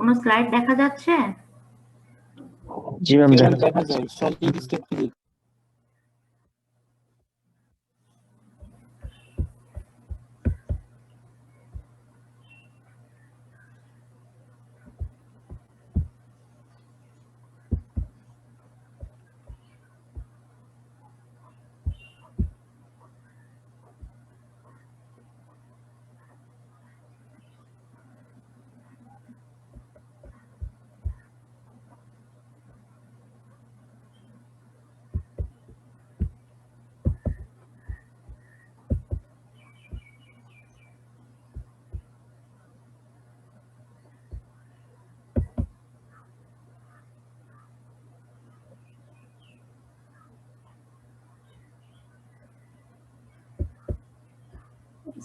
কোনো স্লাইড দেখা যাচ্ছে? জি ম্যাম, দেখা যায় সলিড স্টেট ফিজিক্স।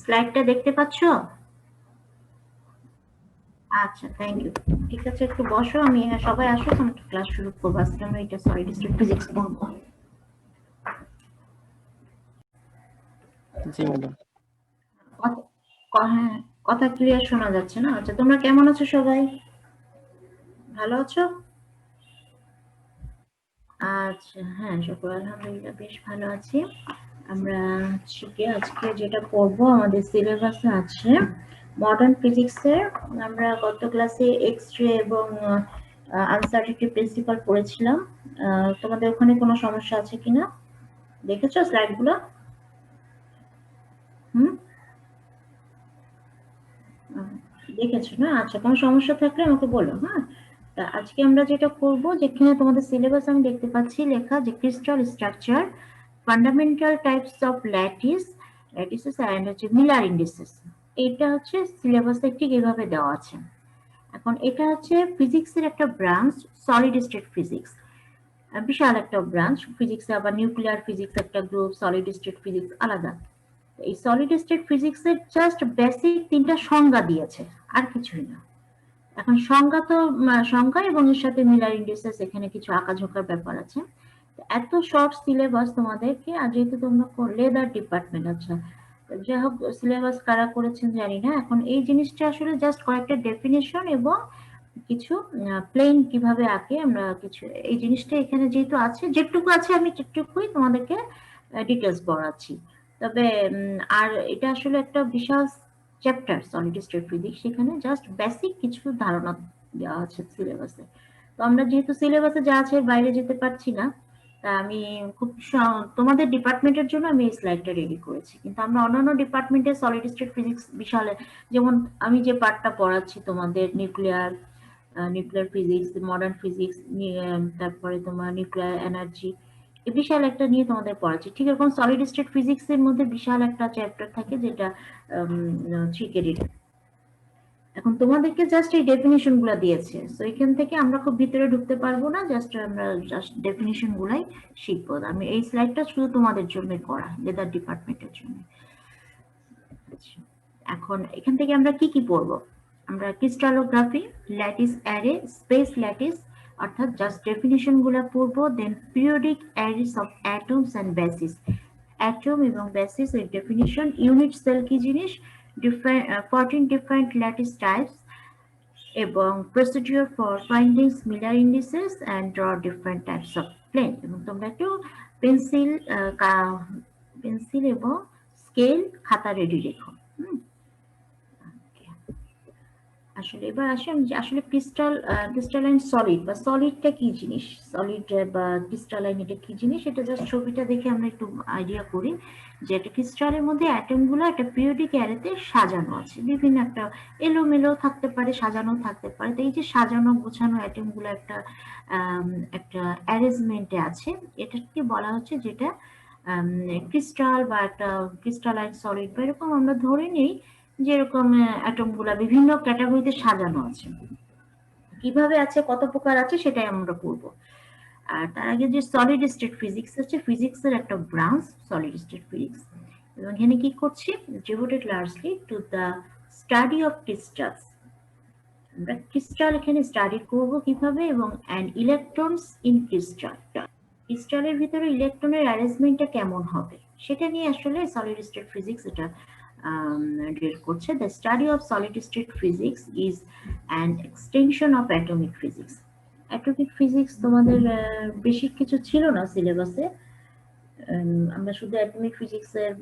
স্লাইডটা দেখতে পাচ্ছো? আচ্ছা, থ্যাংক ইউ। ঠিক আছে, একটু বসো, আমি সবাই আসো, আমি ক্লাস শুরু করবো। আজকে আমরা এটা সলিড স্টেট ফিজিক্স পড়বো। জি ম্যাডাম। হ্যাঁ, কথা ক্লিয়ার শোনা যাচ্ছে না? আচ্ছা, তোমরা কেমন আছো সবাই? ভালো আছো? আচ্ছা, হ্যাঁ, সকল আলহামদুলিল্লাহ বেশ ভালো আছি। আমরা আজকে যেটা পড়বো আমাদের সিলেবাসে আছে মডার্ন ফিজিক্সের। আমরা গত ক্লাসে এক্স রে এবং আনসার্টেনিটি প্রিন্সিপাল পড়েছিলাম। তোমাদের ওখানে কোনো সমস্যা আছে কিনা? দেখেছো স্লাইডগুলো? দেখেছো না? আচ্ছা, কোনো সমস্যা থাকলে আমাকে বলো। হ্যাঁ, তা আজকে আমরা যেটা করবো, যেখানে তোমাদের সিলেবাস আমি দেখতে পাচ্ছি লেখা যে crystal structure, fundamental types of lattices and হচ্ছে মিলার ইন্ডিসেস। এটা হচ্ছে সিলেবাসে ঠিক এভাবে দেওয়া আছে। এখন এটা হচ্ছে ফিজিক্সের একটা ব্রাঞ্চ, সলিড স্টেট ফিজিক্স। বিশাল একটা ব্রাঞ্চ ফিজিক্সে, আবার নিউক্লিয়ার ফিজিক্স একটা গ্রুপ, সলিড স্টেট ফিজিক্স আলাদা। এই সলিড স্টেট ফিজিক্সের জাস্ট বেসিক 3টা সংজ্ঞা দিয়েছে, আর কিছুই না। এখন সংজ্ঞা এবং এর সাথে মিলার ইন্ডিসেস, এখানে কিছু আঁকাঝোঁকার ব্যাপার আছে। এত শর্ট সিলেবাস তোমাদেরকে, আর যেহেতু তোমরা লেদার ডিপার্টমেন্ট, আচ্ছা যাই হোক, সিলেবাস কারা করেছেন জানি না। এখন এই জিনিসটা আসলে জাস্ট কয়েকটা ডেফিনেশন এবং কিছু প্লেন কিভাবে আঁকে আমরা কিছু, এই জিনিসটা এখানে যেহেতু আছে, যেটুকু আছে আমি যেটুকুই তোমাদেরকে ডিটেলস পড়াচ্ছি। তবে আর এটা আসলে একটা বিশাল চ্যাপ্টার সলিড স্টেট ফিজিক্স, সেখানে জাস্ট বেসিক কিছু ধারণা দেওয়া আছে সিলেবাসে। তো আমরা যেহেতু সিলেবাসে যা আছে বাইরে যেতে পারছি না, তা আমি খুব তোমাদের ডিপার্টমেন্টের জন্য আমি এই স্লাইডটা রেডি করেছি। কিন্তু আমরা অন্যান্য ডিপার্টমেন্টের সলিড স্টেট ফিজিক্স বিশাল, যেমন আমি যে পার্টটা পড়াচ্ছি তোমাদের নিউক্লিয়ার ফিজিক্স, মডার্ন ফিজিক্স, তারপরে তোমার নিউক্লিয়ার এনার্জি, বিশাল একটা নিয়ে তোমাদের পড়াচ্ছি। ঠিক এরকম সলিড স্টেট ফিজিক্স এর মধ্যে বিশাল একটা চ্যাপ্টার থাকে যেটা 3 ক্রেডিট। এখন তোমাদেরকে জাস্ট এই ডেফিনিশন গুলা দিয়েছে, তো এখান থেকে আমরা খুব ভিতরে ঢুকতে পারবো না, আমরা জাস্ট ডেফিনিশন গুলাই শিখবো। আমি এই স্লাইডটা শুধু তোমাদের জন্য করা, লেদার ডিপার্টমেন্টের জন্য। এখন এখান থেকে আমরা কি কি পড়বো? আমরা crystallography, lattice array, space lattice, অর্থাৎ জাস্ট ডেফিনিশন গুলা পড়বো। Then periodic arrays of atoms and basis, atom এবং বেসিস এর ডেফিনিশন, ইউনিট সেল কি জিনিস, 14 ডিফারেন্ট ল্যাটিস টাইপস, এবং procedure for finding Miller indices and draw different types of plane. এবং তোমরা একটু পেন্সিল এবং স্কেল খাতা রেডি রেখো। আসলে এবার আসি আমি আসলে ক্রিস্টালাইন সলিড বা সলিডটা কি জিনিস, সলিড বা ক্রিস্টালাইন এটা কি জিনিস, এটা জাস্ট ছবিটা দেখে আমরা একটু আইডিয়া করি যে একটা ক্রিস্টালের মধ্যে অ্যাটম গুলো একটা পিরিয়ডিক অ্যারেতে সাজানো আছে, বিভিন্ন একটা এলোমেলো থাকতে পারে, সাজানো থাকতে পারে। তো এই যে সাজানো গোছানো অ্যাটম গুলো একটা একটা অ্যারেঞ্জমেন্টে আছে, এটাকে বলা হচ্ছে যেটা ক্রিস্টাল বা একটা ক্রিস্টালাইন সলিড, বা এরকম আমরা ধরে নিই যেরকম অ্যাটম গুলা বিভিন্ন ক্যাটাগরিতে সাজানো আছে। কিভাবে আছে, কত প্রকার আছে, সেটাই আমরা পড়বো। আর তার আগে যে সলিড স্টেট ফিজিক্স হচ্ছে ফিজিক্সের একটা ব্রাঞ্চ, সলিড স্টেট ফিজিক্স। এবং এখানে কি করছি, devoted largely to the study of crystals. আমরা ক্রিস্টাল এখানে স্টাডি করব কিভাবে, এবং অ্যান্ড ইলেকট্রনস ইন ক্রিস্টাল, ক্রিস্টালের ভিতরে ইলেকট্রনের অ্যারেঞ্জমেন্টটা কেমন হবে সেটা নিয়ে আসলে সলিড স্টেট ফিজিক্স এটা ডিল করছে। The study of solid state physics is an extension of atomic physics. Atomic physics তোমাদের বেশি কিছু ছিল না সিলেবাসে। আমরা শুধু অ্যাটমিক ফিজিক্সের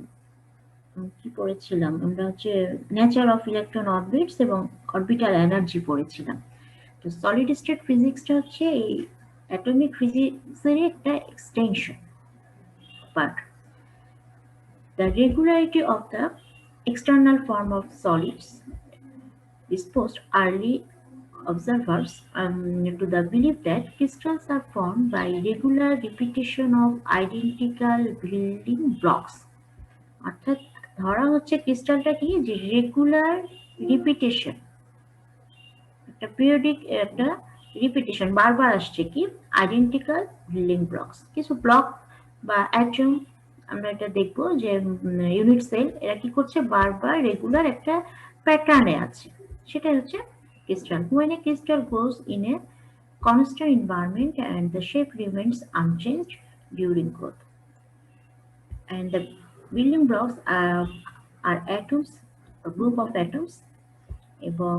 কি পড়েছিলাম, আমরা হচ্ছে নেচার অফ ইলেকট্রন অরবিটস এবং অরবিটাল এনার্জি পড়েছিলাম। তো সলিড স্টেট ফিজিক্সটা হচ্ছে এই অ্যাটমিক ফিজিক্সের একটা extension part. The regularity of the external form of solids disposed early observers to the belief that crystals are formed by regular repetition of identical building blocks. অর্থাৎ ধরা হচ্ছে ক্রিস্টালটা কি, যে রেগুলার রিপিটেশন, একটা পিরিয়ডিক একটা repetition, বারবার আসছে কি আইডেন্টিক্যাল বিল্ডিং ব্লকস, কিছু ব্লক বা অ্যাটম, আমরা এটা দেখবো যে ইউনিট সেল এরা কি করছে, বারবার রেগুলার একটা প্যাটার্নে আছে, সেটা হচ্ছে crystal. When a crystal goes in a constant environment and the shape remains unchanged during growth, and the building blocks are atoms, a group of atoms, এবং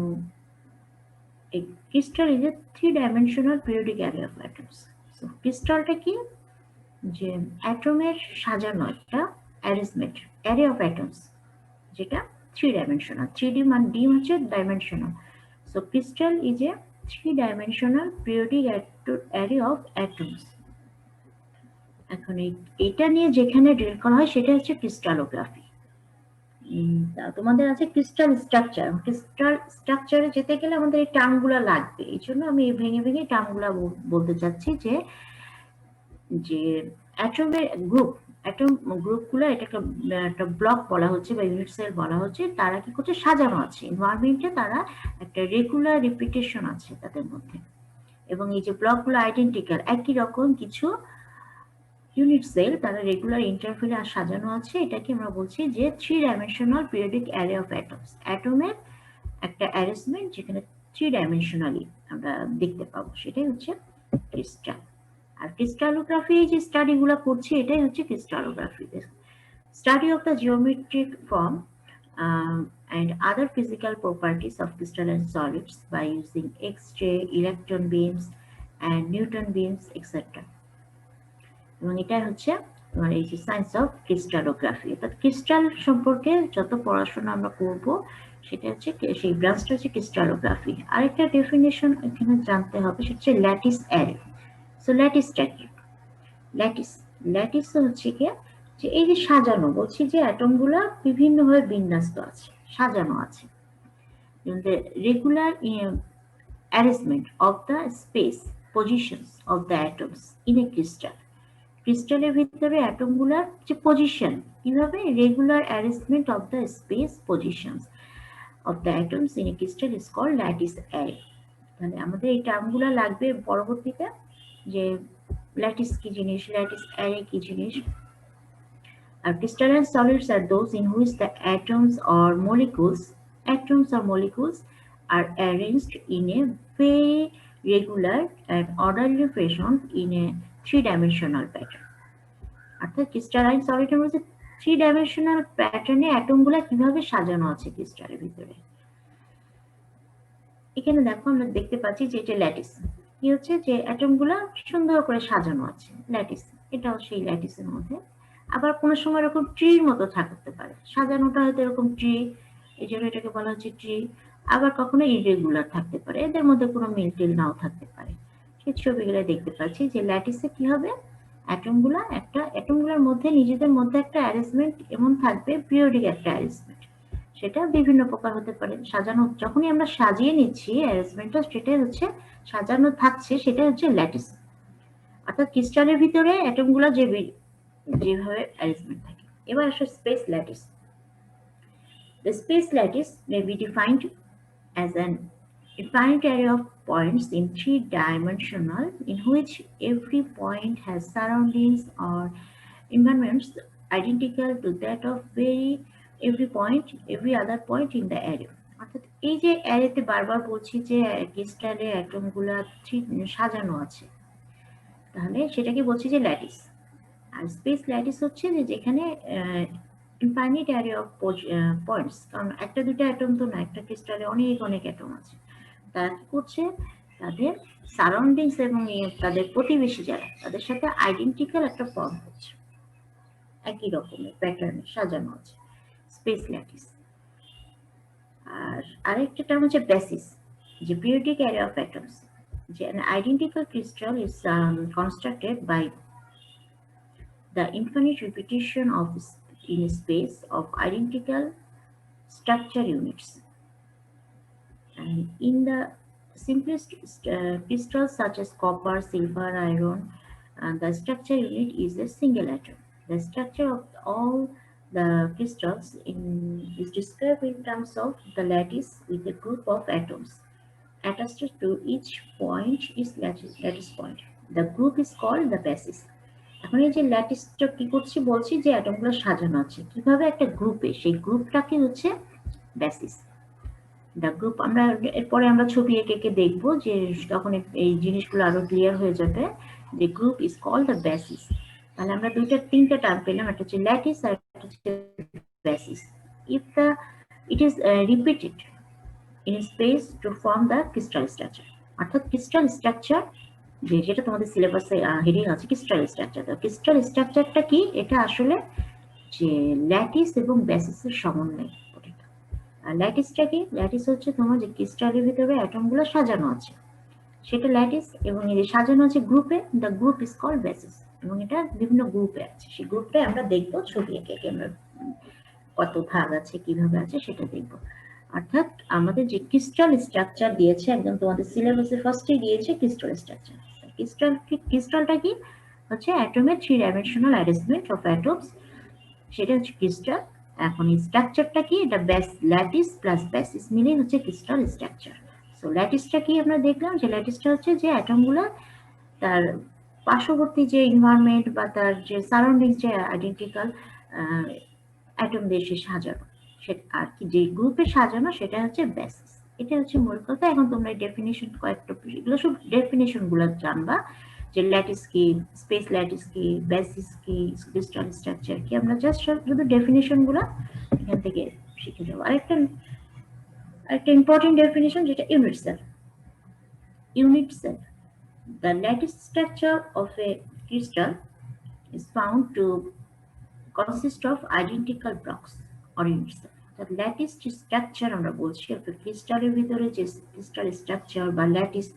a crystal is a three-dimensional periodic array of atoms. So crystalটা কি, যে অ্যাটমের সাজানো একটা arrangement, array of atoms, যেটা three dimensional. 3D মানে D হচ্ছে dimensional. So crystal is A three dimensional periodic array of atoms. এখন এটা নিয়ে যেখানে ডিল করা হয় সেটা হচ্ছে ক্রিস্টালোগ্রাফি। তোমাদের আছে ক্রিস্টাল স্ট্রাকচার। ক্রিস্টাল স্ট্রাকচারে যেতে গেলে আমাদের এই টার্মগুলো লাগবে, এই জন্য আমি ভেঙে ভেঙে টার্মগুলো বলতে চাচ্ছি। যে যে অ্যাটমের গ্রুপ, অ্যাটম গ্রুপগুলো এটাকে একটা ব্লক বলা হচ্ছে বা ইউনিট সেল বলা হচ্ছে, তারা কি করছে, সাজানো আছে এনভায়রনমেন্টে, তারা একটা রেগুলার রিপিটেশন আছে তাদের মধ্যে, এবং এই যে ব্লকগুলো আইডেন্টিক্যাল, একই রকম কিছু ইউনিট সেল তারা রেগুলার ইন্টারভেলে সাজানো আছে। এটাকে আমরা বলছি যে three dimensional periodic array of atoms. অ্যাটমের একটা অ্যারেঞ্জমেন্ট যেখানে থ্রি ডাইমেনশনালি আমরা দেখতে পাবো, সেটাই হচ্ছে ক্রিস্টাল। আর ক্রিস্টালোগ্রাফি যে স্টাডি গুলা করছে, এটাই হচ্ছে crystallography, study of the geometric form and other physical properties of crystalline solids by using X-ray, electron beams and Newton beams, etc. এবং এটা হচ্ছে এই যে সায়েন্স অফ ক্রিস্টালোগ্রাফি। অর্থাৎ ক্রিস্টাল সম্পর্কে যত পড়াশোনা আমরা করব সেটা হচ্ছে সেই ব্রাঞ্চটা হচ্ছে ক্রিস্টালোগ্রাফি। আরেকটা ডেফিনেশন এখানে জানতে হবে, সেটা হচ্ছে ল্যাটিস অ্যারে। সো ল্যাটিসটা কি, ল্যাটিস হচ্ছে কি, যে এই যে সাজানো, বলছি যে অ্যাটমগুলো বিভিন্নভাবে বিন্যস্ত আছে, সাজানো আছে। The regular arrangement of the space positions of the atoms in a crystal. ক্রিস্টালের ভিতরে অ্যাটমগুলোর যে পজিশন, কিভাবে regular arrangement of the space positions of the atoms in a crystal is called lattice array. তাহলে আমাদের এই টার্মগুলো লাগবে পরবর্তীতে, যে ল্যাটিস কি জিনিস, ল্যাটিস অ্যারে কি জিনিস। আর crystalline solids are those in which the atoms or molecules are arranged in a very regular and orderly fashion in a three-dimensional pattern. অর্থাৎ ক্রিস্টালাইন সলিডের মধ্যে থ্রি ডাইমেনশনাল প্যাটার্নে অ্যাটমগুলো কিভাবে সাজানো আছে ক্রিস্টালের ভিতরে। এখানে দেখো আমরা দেখতে পাচ্ছি যে এটা ল্যাটিস, কি হচ্ছে, যে অ্যাটমগুলো সুন্দর করে সাজানো আছে, ল্যাটিস। এটাও সেই ল্যাটিসের মধ্যে। আবার কোনো সময় এরকম ট্রির মতো থাকতে পারে, সাজানোটা হয়তো এরকম ট্রি, এই জন্য এটাকে বলা হচ্ছে ট্রি। আবার কখনো ইরেগুলার থাকতে পারে, এদের মধ্যে কোনো মিল টিল নাও থাকতে পারে। সেই ছবিগুলো দেখতে পাচ্ছি যে ল্যাটিসে কি হবে, অ্যাটমগুলোর মধ্যে নিজেদের মধ্যে একটা অ্যারেঞ্জমেন্ট এমন থাকবে, পিরিয়ডিক একটা অ্যারেঞ্জমেন্ট, সেটা বিভিন্ন প্রকার হতে পারে। সাজানো যখনই আমরা সাজিয়ে নিচ্ছি অ্যারেঞ্জমেন্টটা, সেটাই হচ্ছে সাজানো থাকছে, সেটা হচ্ছে ল্যাটিস। অর্থাৎ ক্রিস্টালের ভিতরে অ্যাটমগুলো যেভাবে অ্যারেঞ্জমেন্ট থাকে। এবার আসলে space lattice. The space lattice may be defined as an infinite array of points in three-dimensional in which every point has surroundings or environments identical to that of every other point in the array. অর্থাৎ এই যে অ্যারেতে বারবার বলছি যে ক্রিস্টালে অ্যাটমগুলো সাজানো আছে, তাহলে সেটাকে বলছি যে ল্যাটিস। আর স্পেস ল্যাটিস হচ্ছে যে যেখানে ইনফাইনাইট অ্যারে অফ পয়েন্টস, কারণ একটা দুইটা অ্যাটম তো না, একটা ক্রিস্টালে অনেক অনেক অ্যাটম আছে। তারা কি করছে, তাদের সারাউন্ডিংস এবং তাদের প্রতিবেশী যারা তাদের সাথে আইডেন্টিক্যাল একটা ফর্ম হচ্ছে, একই রকমের প্যাটার্নে সাজানো আছে, স্পেস ল্যাটিস। আর আরেকটা টার্ম হচ্ছে বেসিস, যে পিরিয়ডিক অ্যারে অফ অ্যাটমস, যে an identical crystal is constructed by the infinite repetition of in space of identical structure units. And in the simplest crystals such as copper, silver, iron, the structure unit is a single atom. The structure of all the crystals is described in terms of the lattice with a group of atoms attached to each point is lattice point. The group is called the basis. এখন এই যে ল্যাটিসটা কি করছি বলছি, যে অ্যাটমগুলো সাজানো আছে কিভাবে একটা গ্রুপে, সেই গ্রুপটাকে হচ্ছে বেসিস। দ্য গ্রুপ আমরা এরপরে আমরা ছবি এঁকে দেখবো, যে তখন এই জিনিসগুলো আরো ক্লিয়ার হয়ে যাবে। যে group is called the basis. তাহলে আমরা তিনটা টার্ম পেলাম, একটা হচ্ছে ল্যাটিস আর একটা হচ্ছে basis. If the it is repeated in space to form the crystal structure, অর্থাৎ ক্রিস্টাল স্ট্রাকচার, যেটা তোমাদের সিলেবাসে হেডিং আছে ক্রিস্টাল স্ট্রাকচার। তো ক্রিস্টাল স্ট্রাকচারটা কি, এটা আসলে যে ল্যাটিস এবং বেসিসের সমন্বয়। আর ল্যাটিসটা কি, ল্যাটিস হচ্ছে তোমার যে ক্রিস্টালের ভিতরে অ্যাটমগুলো সাজানো আছে সেটা ল্যাটিস, এবং এই যে সাজানো আছে গ্রুপে, the group is called basis. এবং এটা বিভিন্ন গ্রুপে আছে, সেই গ্রুপটা আমরা দেখবো ছবি এঁকে, আমরা কত ভাগ আছে কিভাবে আছে সেটা দেখবো। অর্থাৎ আমাদের যে ক্রিস্টাল স্ট্রাকচার দিয়েছে, একদম তোমাদের সিলেবাসে ফার্স্টেই দিয়েছে ক্রিস্টাল স্ট্রাকচার। ক্রিস্টালটা কি হচ্ছে অ্যাটমের 3 ডাইমেনশনাল অ্যারেঞ্জমেন্ট অফ অ্যাটমস, সেটা হচ্ছে ক্রিস্টাল। এখন এই স্ট্রাকচারটা কি, এটা ল্যাটিস প্লাস বেসিস মিলে হচ্ছে ক্রিস্টাল স্ট্রাকচার। সো ল্যাটিসটা কি আমরা দেখলাম, যে ল্যাটিসটা হচ্ছে যে অ্যাটমগুলো তার পার্শ্ববর্তী যে এনভায়রনমেন্ট বা তার যে সারাউন্ডিং যে আইডেন্টিক্যাল অ্যাটম দিয়ে সে সাজানো, আর কি যে গ্রুপে সাজানো সেটা হচ্ছে বেসিস। এটা হচ্ছে মূল কথা। এখন তোমরা ডেফিনিশন কয়েকটা, এগুলো সব ডেফিনিশন গুলো জানবা, যে ল্যাটিস কি, স্পেস ল্যাটিস কি, বেসিস কি, ক্রিস্টাল স্ট্রাকচার কি, আমরা জাস্ট শুধু ডেফিনিশন গুলো এখান থেকে শিখে যাবো। আরেকটা ইম্পর্টেন্ট ডেফিনিশন, যেটা unit cell. Unit cell, the lattice structure of a crystal is found to consist of identical blocks or units. The lattice structure আমরা বলছি, ক্রিস্টালের ভিতরে যে ক্রিস্টাল স্ট্রাকচার বা ল্যাটিস,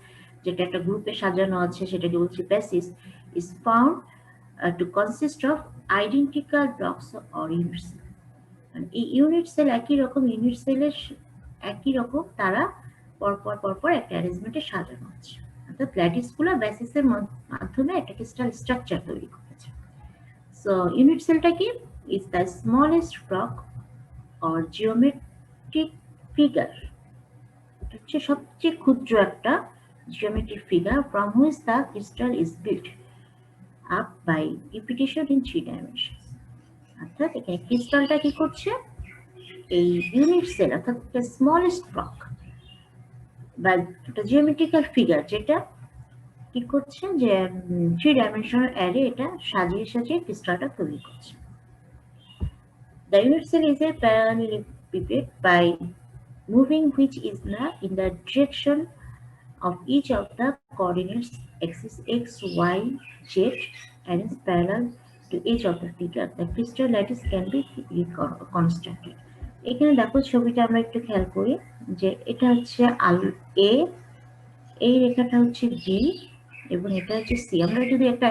যেটা একটা গ্রুপে সাজানো আছে সেটাকে বলছি basis, is found to consist of identical blocks or units. এই ইউনিট সেল একই রকম, ইউনিট সেলের একই রকম, তারা পরপর একটা অ্যারেঞ্জমেন্টে সাজানো আছে। অর্থাৎ ল্যাটিস গুলো বেসিসের মাধ্যমে একটা ক্রিস্টাল স্ট্রাকচার তৈরি করেছে। সো ইউনিট সেলটা কি, is the smallest block or geometric figure, হচ্ছে সবচেয়ে ক্ষুদ্র একটা geometric figure from which the crystal is built up by repetition in 3 dimensions. অর্থাৎ এখানে ক্রিস্টালটা কি করছে, এই ইউনিট সেল অর্থাৎ স্মলেস্ট ব্লক বা একটা জিওমেট্রিক্যাল ফিগার, যেটা কি করছে, যে 3 ডাইমেনশনাল অ্যারে এটা সাজিয়ে ক্রিস্টালটা তৈরি করছে। The unit cell is a parallelepiped by moving which is in the direction of each of the coordinates axis x, y, z and is parallel to edge of the figure. The crystal lattice can be constructed. এখানে দেখো ছবিটা আমরা একটু খেয়াল করি, যে এটা হচ্ছে এ, এই রেখাটা হচ্ছে বি এবং এটা হচ্ছে সি। আমরা যদি একটা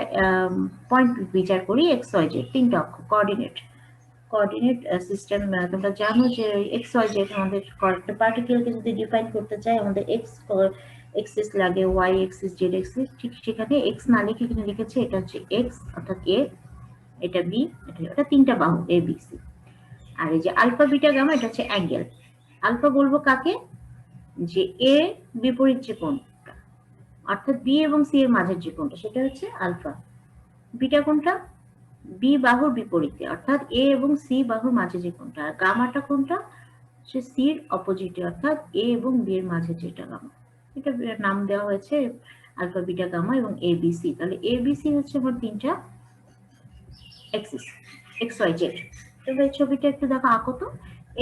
পয়েন্ট বিচার করি, এক্স ওয়াই জেড, তিনটা অক্ষ কোঅর্ডিনেট সিস্টেম। তোমরা জানো যে এক্স ওয়াই জেড আমাদের একটা পার্টিকেলকে যদি ডিফাইন করতে চাই, আমাদের এক্স এক্সিস লাগে, ওয়াই এক্সিস, জেড এক্সিস। ঠিক সেখানে এক্স না লিখে এখানে লিখেছে এটা হচ্ছে এক্স অর্থাৎ এ, এটা বি, এটা তিনটা বাহু এ বি সি। আর এই যে আলফা বিটা গামা, এটা হচ্ছে অ্যাঙ্গেল। আলফা বলবো কাকে, যে এ বিপরীত যে কোণটা, অর্থাৎ বি এবং সি এর মাঝের যে কোণটা, সেটা হচ্ছে আলফা। বিটা কোণটা, বি বাহুর বিপরীতে, অর্থাৎ এ এবং সি বাহুর মাঝে যে কোণটা। আর গামাটা কোনটা, সে সির অপোজিটে, অর্থাৎ এ এবং বি এর মাঝে যেটা গামা। এটা নাম দেওয়া হয়েছে আলফা বিটা গামা এবং এ বি সি। তাহলে এ বি সি হচ্ছে আমার তিনটা এক্সিস, এক্স ওয়াই জেড। তবে এই ছবিটা একটু দেখো, আঁকো তো।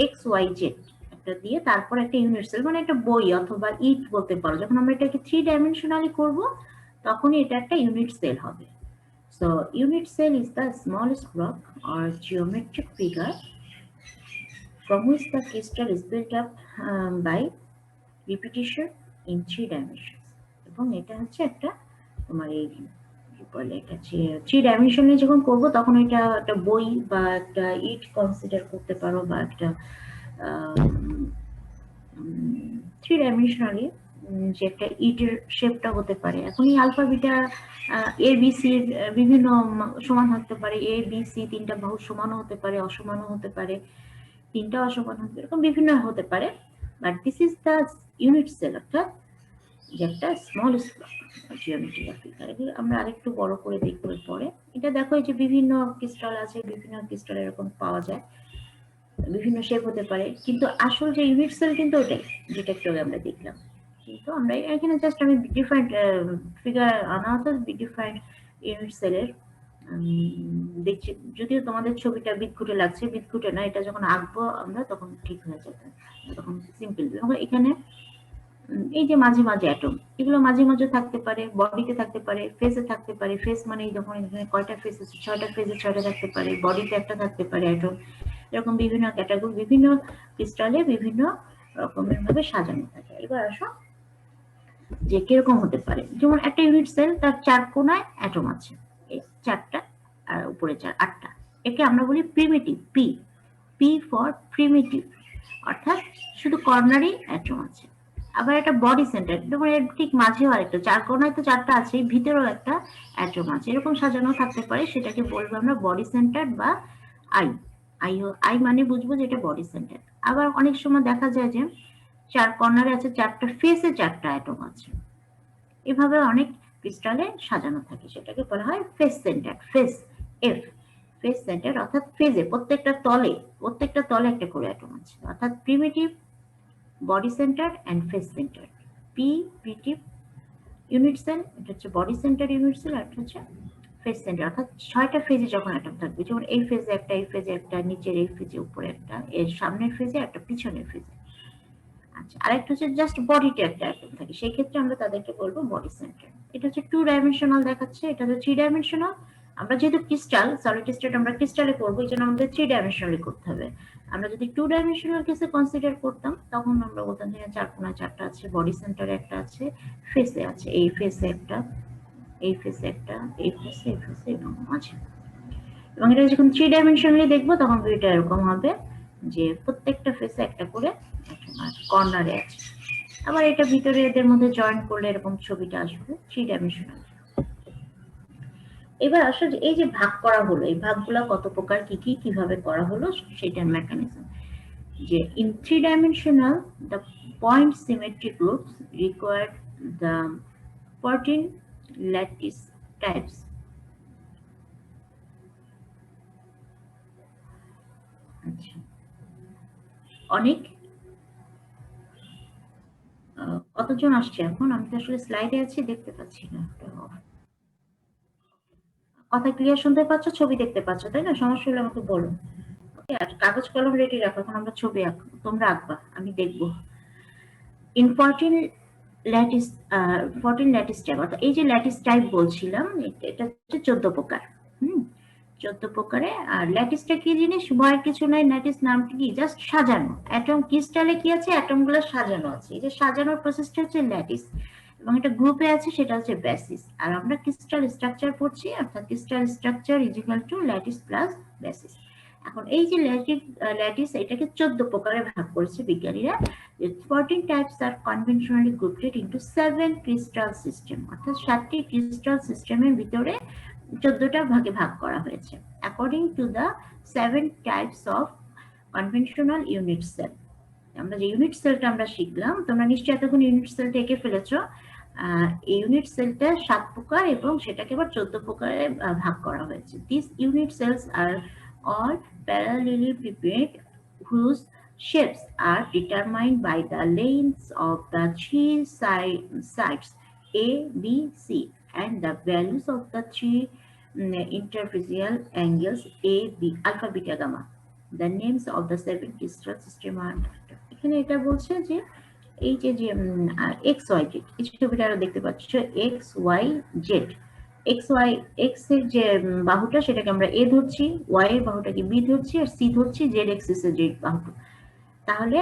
এক্স ওয়াই জেড একটা দিয়ে তারপর একটা ইউনিট সেল, মানে একটা বই অথবা ইট বলতে পারো। যখন আমরা এটাকে 3 ডাইমেনশনালি করব তখনই এটা একটা ইউনিট সেল হবে। So unit cell is the smallest block or geometric figure from which the crystal is built up by repetition in 3 dimensions. এবং এটা হচ্ছে একটা তোমার এই কি বলে, এটা 3 ডাইমেনশনে যখন করব তখন এটা একটা বই বা একটা ইট কনসিডার করতে পারো, বা একটা 3 ডাইমেনশনালি যে একটা ইটের শেপটা হতে পারে। এখন এই আলফা বিটা এ বি সি বিভিন্ন সমান হতে পারে, এ বি সি তিনটা বাহু সমানও হতে পারে, অসমানও হতে পারে, তিনটা অসমান হতে পারে, এরকম বিভিন্ন হতে পারে। But this is the unit cell, অর্থাৎ যে একটা স্মলেস্ট ব্লক জিওমেট্রিক্যাল ফিগার। আমরা আরেকটু বড় করে দেখবো পরে। এটা দেখো, এই যে বিভিন্ন ক্রিস্টাল আছে, বিভিন্ন ক্রিস্টাল এরকম পাওয়া যায়, বিভিন্ন শেপ হতে পারে, কিন্তু আসল যে ইউনিট সেল কিন্তু ওটাই, যেটা একটু আগে আমরা দেখলাম। কিন্তু আমরা এখানে জাস্ট আমি ডিফারেন্ট ফিগার আনা হতো, ডিফারেন্ট ইউনিট সেলের দেখছি। যদিও তোমাদের ছবিটা বিদঘুটে লাগছে, বিদঘুটে না, এটা যখন আঁকবো আমরা তখন ঠিক হয়ে যাবে, তখন সিম্পল। এখানে এই যে মাঝে মাঝে অ্যাটম, এগুলো মাঝে মাঝে থাকতে পারে, বডিতে থাকতে পারে, ফেসে থাকতে পারে। ফেস মানে যখন এখানে কয়টা ফেস আছে, 6টা ফেসে 6টা থাকতে পারে, বডিতে একটা থাকতে পারে অ্যাটম। এরকম বিভিন্ন ক্যাটাগরি, বিভিন্ন ক্রিস্টালে বিভিন্ন রকমের ভাবে সাজানো থাকে। এবার আসো যে কিরকম হতে পারে। যেমন একটা ইউনিট সেল, তার 4 কোণায় অ্যাটম আছে, এই 4টা আর উপরে 4, 8টা। একে আমরা বলি primitive, P, P for primitive, অর্থাৎ শুধু কর্নারই অ্যাটম আছে। আবার একটা বডি সেন্টার, যেমন এর ঠিক মাঝেও আরেকটা, 4 কোণায় তো 4টা আছে, ভিতরেও একটা অ্যাটম আছে, এরকম সাজানো থাকতে পারে। সেটাকে বলবো আমরা বডি সেন্টার বা আই। আই মানে বুঝবো যে এটা বডি সেন্টার। আবার অনেক সময় দেখা যায় যে 4 কর্নারে আছে, 4টা ফেসে 4টা অ্যাটম আছে, এভাবে অনেক ক্রিস্টালে সাজানো থাকে। সেটাকে বলা হয় face centre, face, F, face centre, অর্থাৎ ফেজে প্রত্যেকটা তলে একটা করে অ্যাটম আছে, অর্থাৎ primitive, body centre and face centre. P primitive unit cell, এটা হচ্ছে বডি সেন্টার ইউনিট সেল, আর হচ্ছে ফেজ সেন্টার, অর্থাৎ 6টা ফেজে যখন অ্যাটম থাকবে, যেমন এই ফেজে একটা, এই ফেজে একটা, নিচের এই ফেজে উপরে একটা, এর সামনের ফেজে একটা, পিছনের ফেজে। আচ্ছা, আরেকটা হচ্ছে জাস্ট বডিতে একটা অ্যাটম থাকে, সেই ক্ষেত্রে আমরা তাদেরকে বলবো বডি সেন্টার। এটা হচ্ছে 2 ডাইমেনশনাল দেখাচ্ছে, এটা হচ্ছে 3 ডাইমেনশনাল। আমরা যেহেতু ক্রিস্টাল, সলিড স্টেট আমরা ক্রিস্টালে করবো, এই জন্য আমাদের 3 ডাইমেনশনালি করতে হবে। আমরা যদি 2 ডাইমেনশনাল কেসে কনসিডার করতাম, তখন আমরা বলতাম যে 4 কোণায় 4টা আছে, বডি সেন্টারে একটা আছে, ফেসে আছে, এই ফেসে একটা, এই ফেসে একটা, এই ফেসে, এই ফেসে, এরকম আছে। এবং এটা যখন 3 ডাইমেনশনালি দেখবো তখন এটা এরকম হবে যে প্রত্যেকটা ফেসে একটা করে কর্নারে আছে। আবার এটা ভিতরে এদের মধ্যে জয়েন করলে এরকম ছবিটা আসবে 3 ডাইমেনশনাল। এবার আসলে এই যে ভাগ করা হলো, এই ভাগগুলো কত প্রকার, কি কি কিভাবে করা হলো সেটার মেকানিজম। যে in 3 dimensional the point symmetry groups require the 14 lattice types. আচ্ছা, অনেক কতজন আসছে এখন? আমি তো আসলে স্লাইডে আছি, দেখতে পাচ্ছি না। কথা ক্লিয়ার শুনতে পাচ্ছ, ছবি দেখতে পাচ্ছ, তাই না? সমস্যা হলে আমাকে বলো। ওকে, আর কাগজ কলম রেডি রাখো, এখন আমরা ছবি আঁকবো, তোমরা আঁকবা, আমি দেখবো। ইন 14 ল্যাটিস টাইপ, অর্থাৎ এই যে ল্যাটিস টাইপ বলছিলাম, এটা হচ্ছে 14 প্রকার। 14 প্রকারে। আর ল্যাটিসটা কি জিনিস? ভয়ের কিছু নাই, ল্যাটিস নামটা কি, জাস্ট সাজানো। অ্যাটম ক্রিস্টালে কি আছে, অ্যাটম গুলো সাজানো আছে, এই যে সাজানোর প্রসেসটা হচ্ছে ল্যাটিস, এবং এটা গ্রুপে আছে, সেটা হচ্ছে বেসিস। আর আমরা ক্রিস্টাল স্ট্রাকচার পড়ছি, অর্থাৎ crystal structure is equal two lattice plus basis. এখন এই যে ল্যাটিস, এটাকে 14 প্রকারে ভাগ করেছে বিজ্ঞানীরা। 14 types are conventionally grouped into 7 crystal system, অর্থাৎ 7টি ক্রিস্টাল সিস্টেমের ভিতরে 14টা ভাগে ভাগ করা হয়েছে according to the 7 types of conventional unit cell. আমরা যে ইউনিট সেলটা আমরা শিখলাম, তোমরা নিশ্চয়ই এতক্ষণ ইউনিট সেলটা এঁকে ফেলেছো। এই ইউনিট সেলটা 7 প্রকার এবং সেটাকে আবার 14 প্রকারে ভাগ করা হয়েছে। This unit cells are all parallely prepared whose shapes are determined by the lengths of the 3 sides A, B, C and the values of the 3 interfacial angles A, B, alpha, beta, gamma. The names of the 7 crystal system are এখানে এটা বলছে যে এই যে x Y Z, এই ছবিটা আরো দেখতে পাচ্ছ, X Y Z. X Y, X এর যে বাহুটা সেটাকে আমরা এ ধরছি, ওয়াই এর বাহুটাকে বি ধরছি, আর সি ধরছি জেড এক্সিস এর যে বাহুটা। তাহলে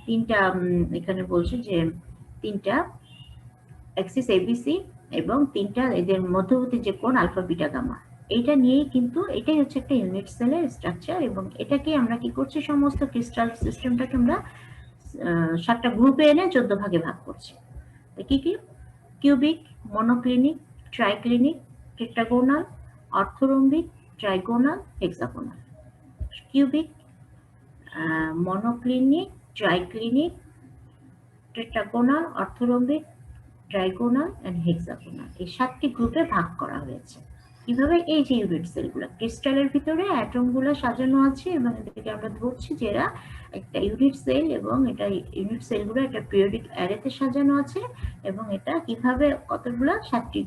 তিনটা এখানে বলছে যে তিনটা অ্যাক্সিস এবিসি এবং তিনটা এদের মধ্যবর্তী যে কোণ আলফা বিটা গামা, এইটা নিয়েই কিন্তু এটাই হচ্ছে একটা ইউনিট সেলের স্ট্রাকচার। এবং এটাকে আমরা কি করছি, সমস্ত ক্রিস্টাল সিস্টেমটাকে আমরা 7টা গ্রুপে এনে 14 ভাগে ভাগ করছি। কি কি? Cubic, monoclinic, triclinic, tetragonal, orthorhombic, trigonal, hexagonal. Cubic, monoclinic, triclinic, tetragonal, orthorhombic, trigonal and hexagonal, এই 7টি গ্রুপে ভাগ করা হয়েছে। কিভাবে? এই যে ইউনিট সেলগুলো ক্রিস্টালের ভিতরে অ্যাটমগুলো সাজানো আছে এবং এদেরকে আমরা ধরছি যে এরা একটা ইউনিট সেল, এবং এটা ইউনিট সেলগুলো একটা পিরিয়ডিক অ্যারেতে সাজানো আছে। এবং এটা কিভাবে কতগুলো 7টি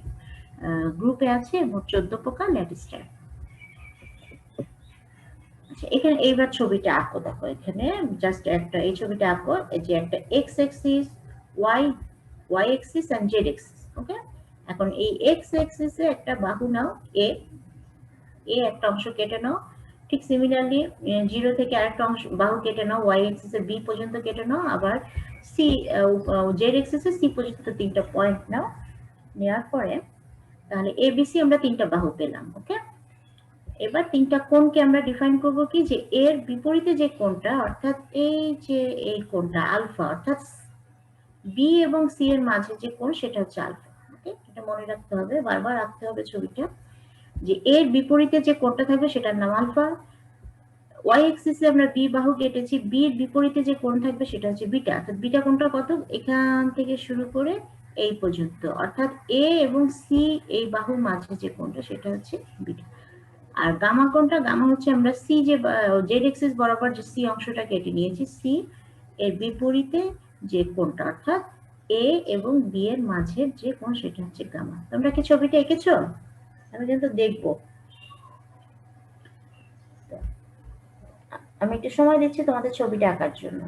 গ্রুপে আছে এবং 14 প্রকার ল্যাটিস টাইপ। আচ্ছা, এখানে এইবার ছবিটা আঁকো। দেখো এখানে জাস্ট একটা এই ছবিটা আঁকো, এই যে একটা X axis, Y axis and Z axis. Okay, এখন এই এক্স অ্যাক্সিসে একটা বাহু নাও এ, একটা অংশ কেটে নাও। ঠিক সিমিলারলি 0 থেকে আরেকটা অংশ বাহু কেটে নাও, ওয়াই অ্যাক্সিসে বি পর্যন্ত কেটে নাও, আবার সি জেড অ্যাক্সিসে সি পর্যন্ত 3টা পয়েন্ট নাও। নেওয়ার পরে তাহলে এবিসি আমরা 3টা বাহু পেলাম। ওকে, এবার 3টা কোণকে আমরা ডিফাইন করব কি, যে এর বিপরীতে যে কোণটা, অর্থাৎ এই যে এই কোণটা আলফা, অর্থাৎ বি এবং সি এর মাঝে যে কোণ সেটা হচ্ছে আলফা। ওকে, এটা মনে রাখতে হবে, বারবার রাখতে হবে ছবিটা, যে এর বিপরীতে যে কোণটা থাকবে সেটার নাম আলফা। ওয়াই এক্সিসে আমরা বি বাহু কেটেছি, বি এর বিপরীতে যে কোণ থাকবে সেটা হচ্ছে বিটা। অর্থাৎ বিটা কোণটা কত? এখান থেকে শুরু করে এই পর্যন্ত, অর্থাৎ এ এবং সি এই বাহুর মাঝে যে কোণটা সেটা হচ্ছে বিটা। আর গামা কোণটা, গামা হচ্ছে আমরা সি যে জেড এক্সিস বরাবর যে সি অংশটা কেটে নিয়েছি, সি এর বিপরীতে যে কোণটা, অর্থাৎ এ এবং বি এর মাঝের যে কোণ সেটা হচ্ছে গামা। তোমরা কি ছবিটা এঁকেছো? আমি কিন্তু দেখবো, আমি একটু সময় দিচ্ছি তোমাদের ছবিটা আঁকার জন্য।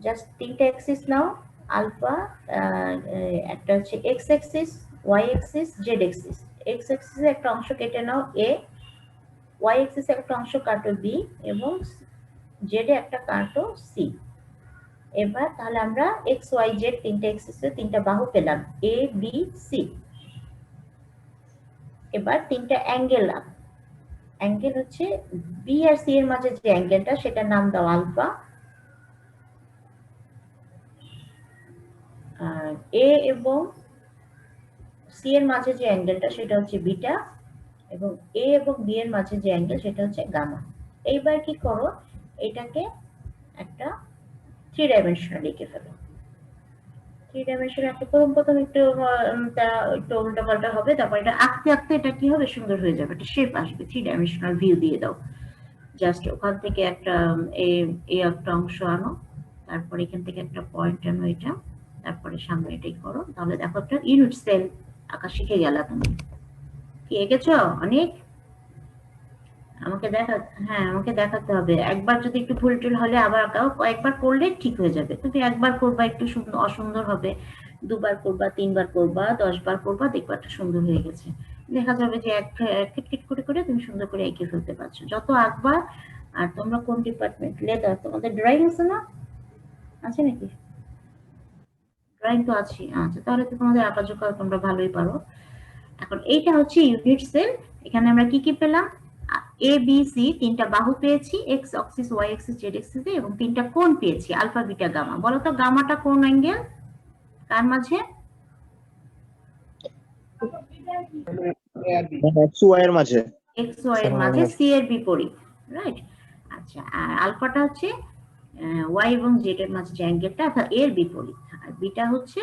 জাস্ট 3টা অ্যাক্সিস নাও, আলফা, একটা হচ্ছে X axis, Y axis, Z axis. X অ্যাক্সিসে একটা অংশ কেটে নাও এ, ওয়াই অ্যাক্সিসে একটা অংশ কাটো বি, এবং জেড এ একটা কাটো সি। এবার তাহলে আমরা এক্স ওয়াই জেড 3টা অ্যাক্সিসে 3টা বাহু পেলাম, এ বি সি। এবার 3টা অ্যাঙ্গেল, অ্যাঙ্গেল হচ্ছে বি আর সি এর মাঝে যে অ্যাঙ্গেলটা সেটার নাম দাও আলফা, আর এ এবং সি এর মাঝে যে অ্যাঙ্গেলটা সেটা হচ্ছে বিটা, এবং এ এবং বি এর মাঝে যে অ্যাঙ্গেল সেটা হচ্ছে গামা। এইবার কি করো, এটাকে একটা 3 ডাইমেনশনাল এঁকে ফেলো। 3 ডাইমেনশনাল একটা প্রথম একটু একটু উল্টাপাল্টা হবে, তারপর এটা আঁকতে আঁকতে এটা কি হবে, সুন্দর হয়ে যাবে, একটা শেপ আসবে। 3 ডাইমেনশনাল ভিউ দিয়ে দাও। জাস্ট ওখান থেকে একটা একটা অংশ আনো, তারপর এখান থেকে একটা পয়েন্ট আনো, এটা, তারপরে সামনে এটাই করো। তাহলে দেখো একটা ইউনিট সেল আঁকা শিখে গেলা তুমি। কি এঁকেছো? অনেক আমাকে হ্যাঁ, আমাকে দেখাতে হবে। একবার যদি একটু ভুল টুল হলে আবার আঁকাও, কয়েকবার করলে ঠিক হয়ে যাবে। তুমি একবার করবা একটু অসুন্দর হবে, 2বার করবা, 3বার করবা, 10বার করবা, দেখবা একটা সুন্দর হয়ে গেছে। দেখা যাবে যে খিটখিট করে করে তুমি সুন্দর করে এঁকে ফেলতে পারছো যত আঁকবা। আর তোমরা কোন ডিপার্টমেন্ট? লেদার, তোমাদের ড্রয়িং আছে না? আছে নাকি? ড্রয়িং তো আছে, আচ্ছা, তাহলে তো তোমাদের আঁকাঝোঁকা তোমরা ভালোই পারো। এখন এইটা হচ্ছে ইউনিট সেল। এখানে আমরা কি কি পেলাম? এ বি সি 3টা বাহু পেয়েছি, X axis, Y axis, Z অ্যাক্সিসে, এবং 3টা কোণ পেয়েছি, আলফা বিটা গামা। বলো তো গামাটা কোন অ্যাঙ্গেল, কার মাঝে? এক্স ওয়াই এর মাঝে। এক্স ওয়াই এর মাঝে, সি এর বিপরীত, রাইট? আচ্ছা, আর আলফাটা হচ্ছে ওয়াই এবং জেড এর মাঝে যে অ্যাঙ্গেলটা, অর্থাৎ এর বিপরীত। আর বিটা হচ্ছে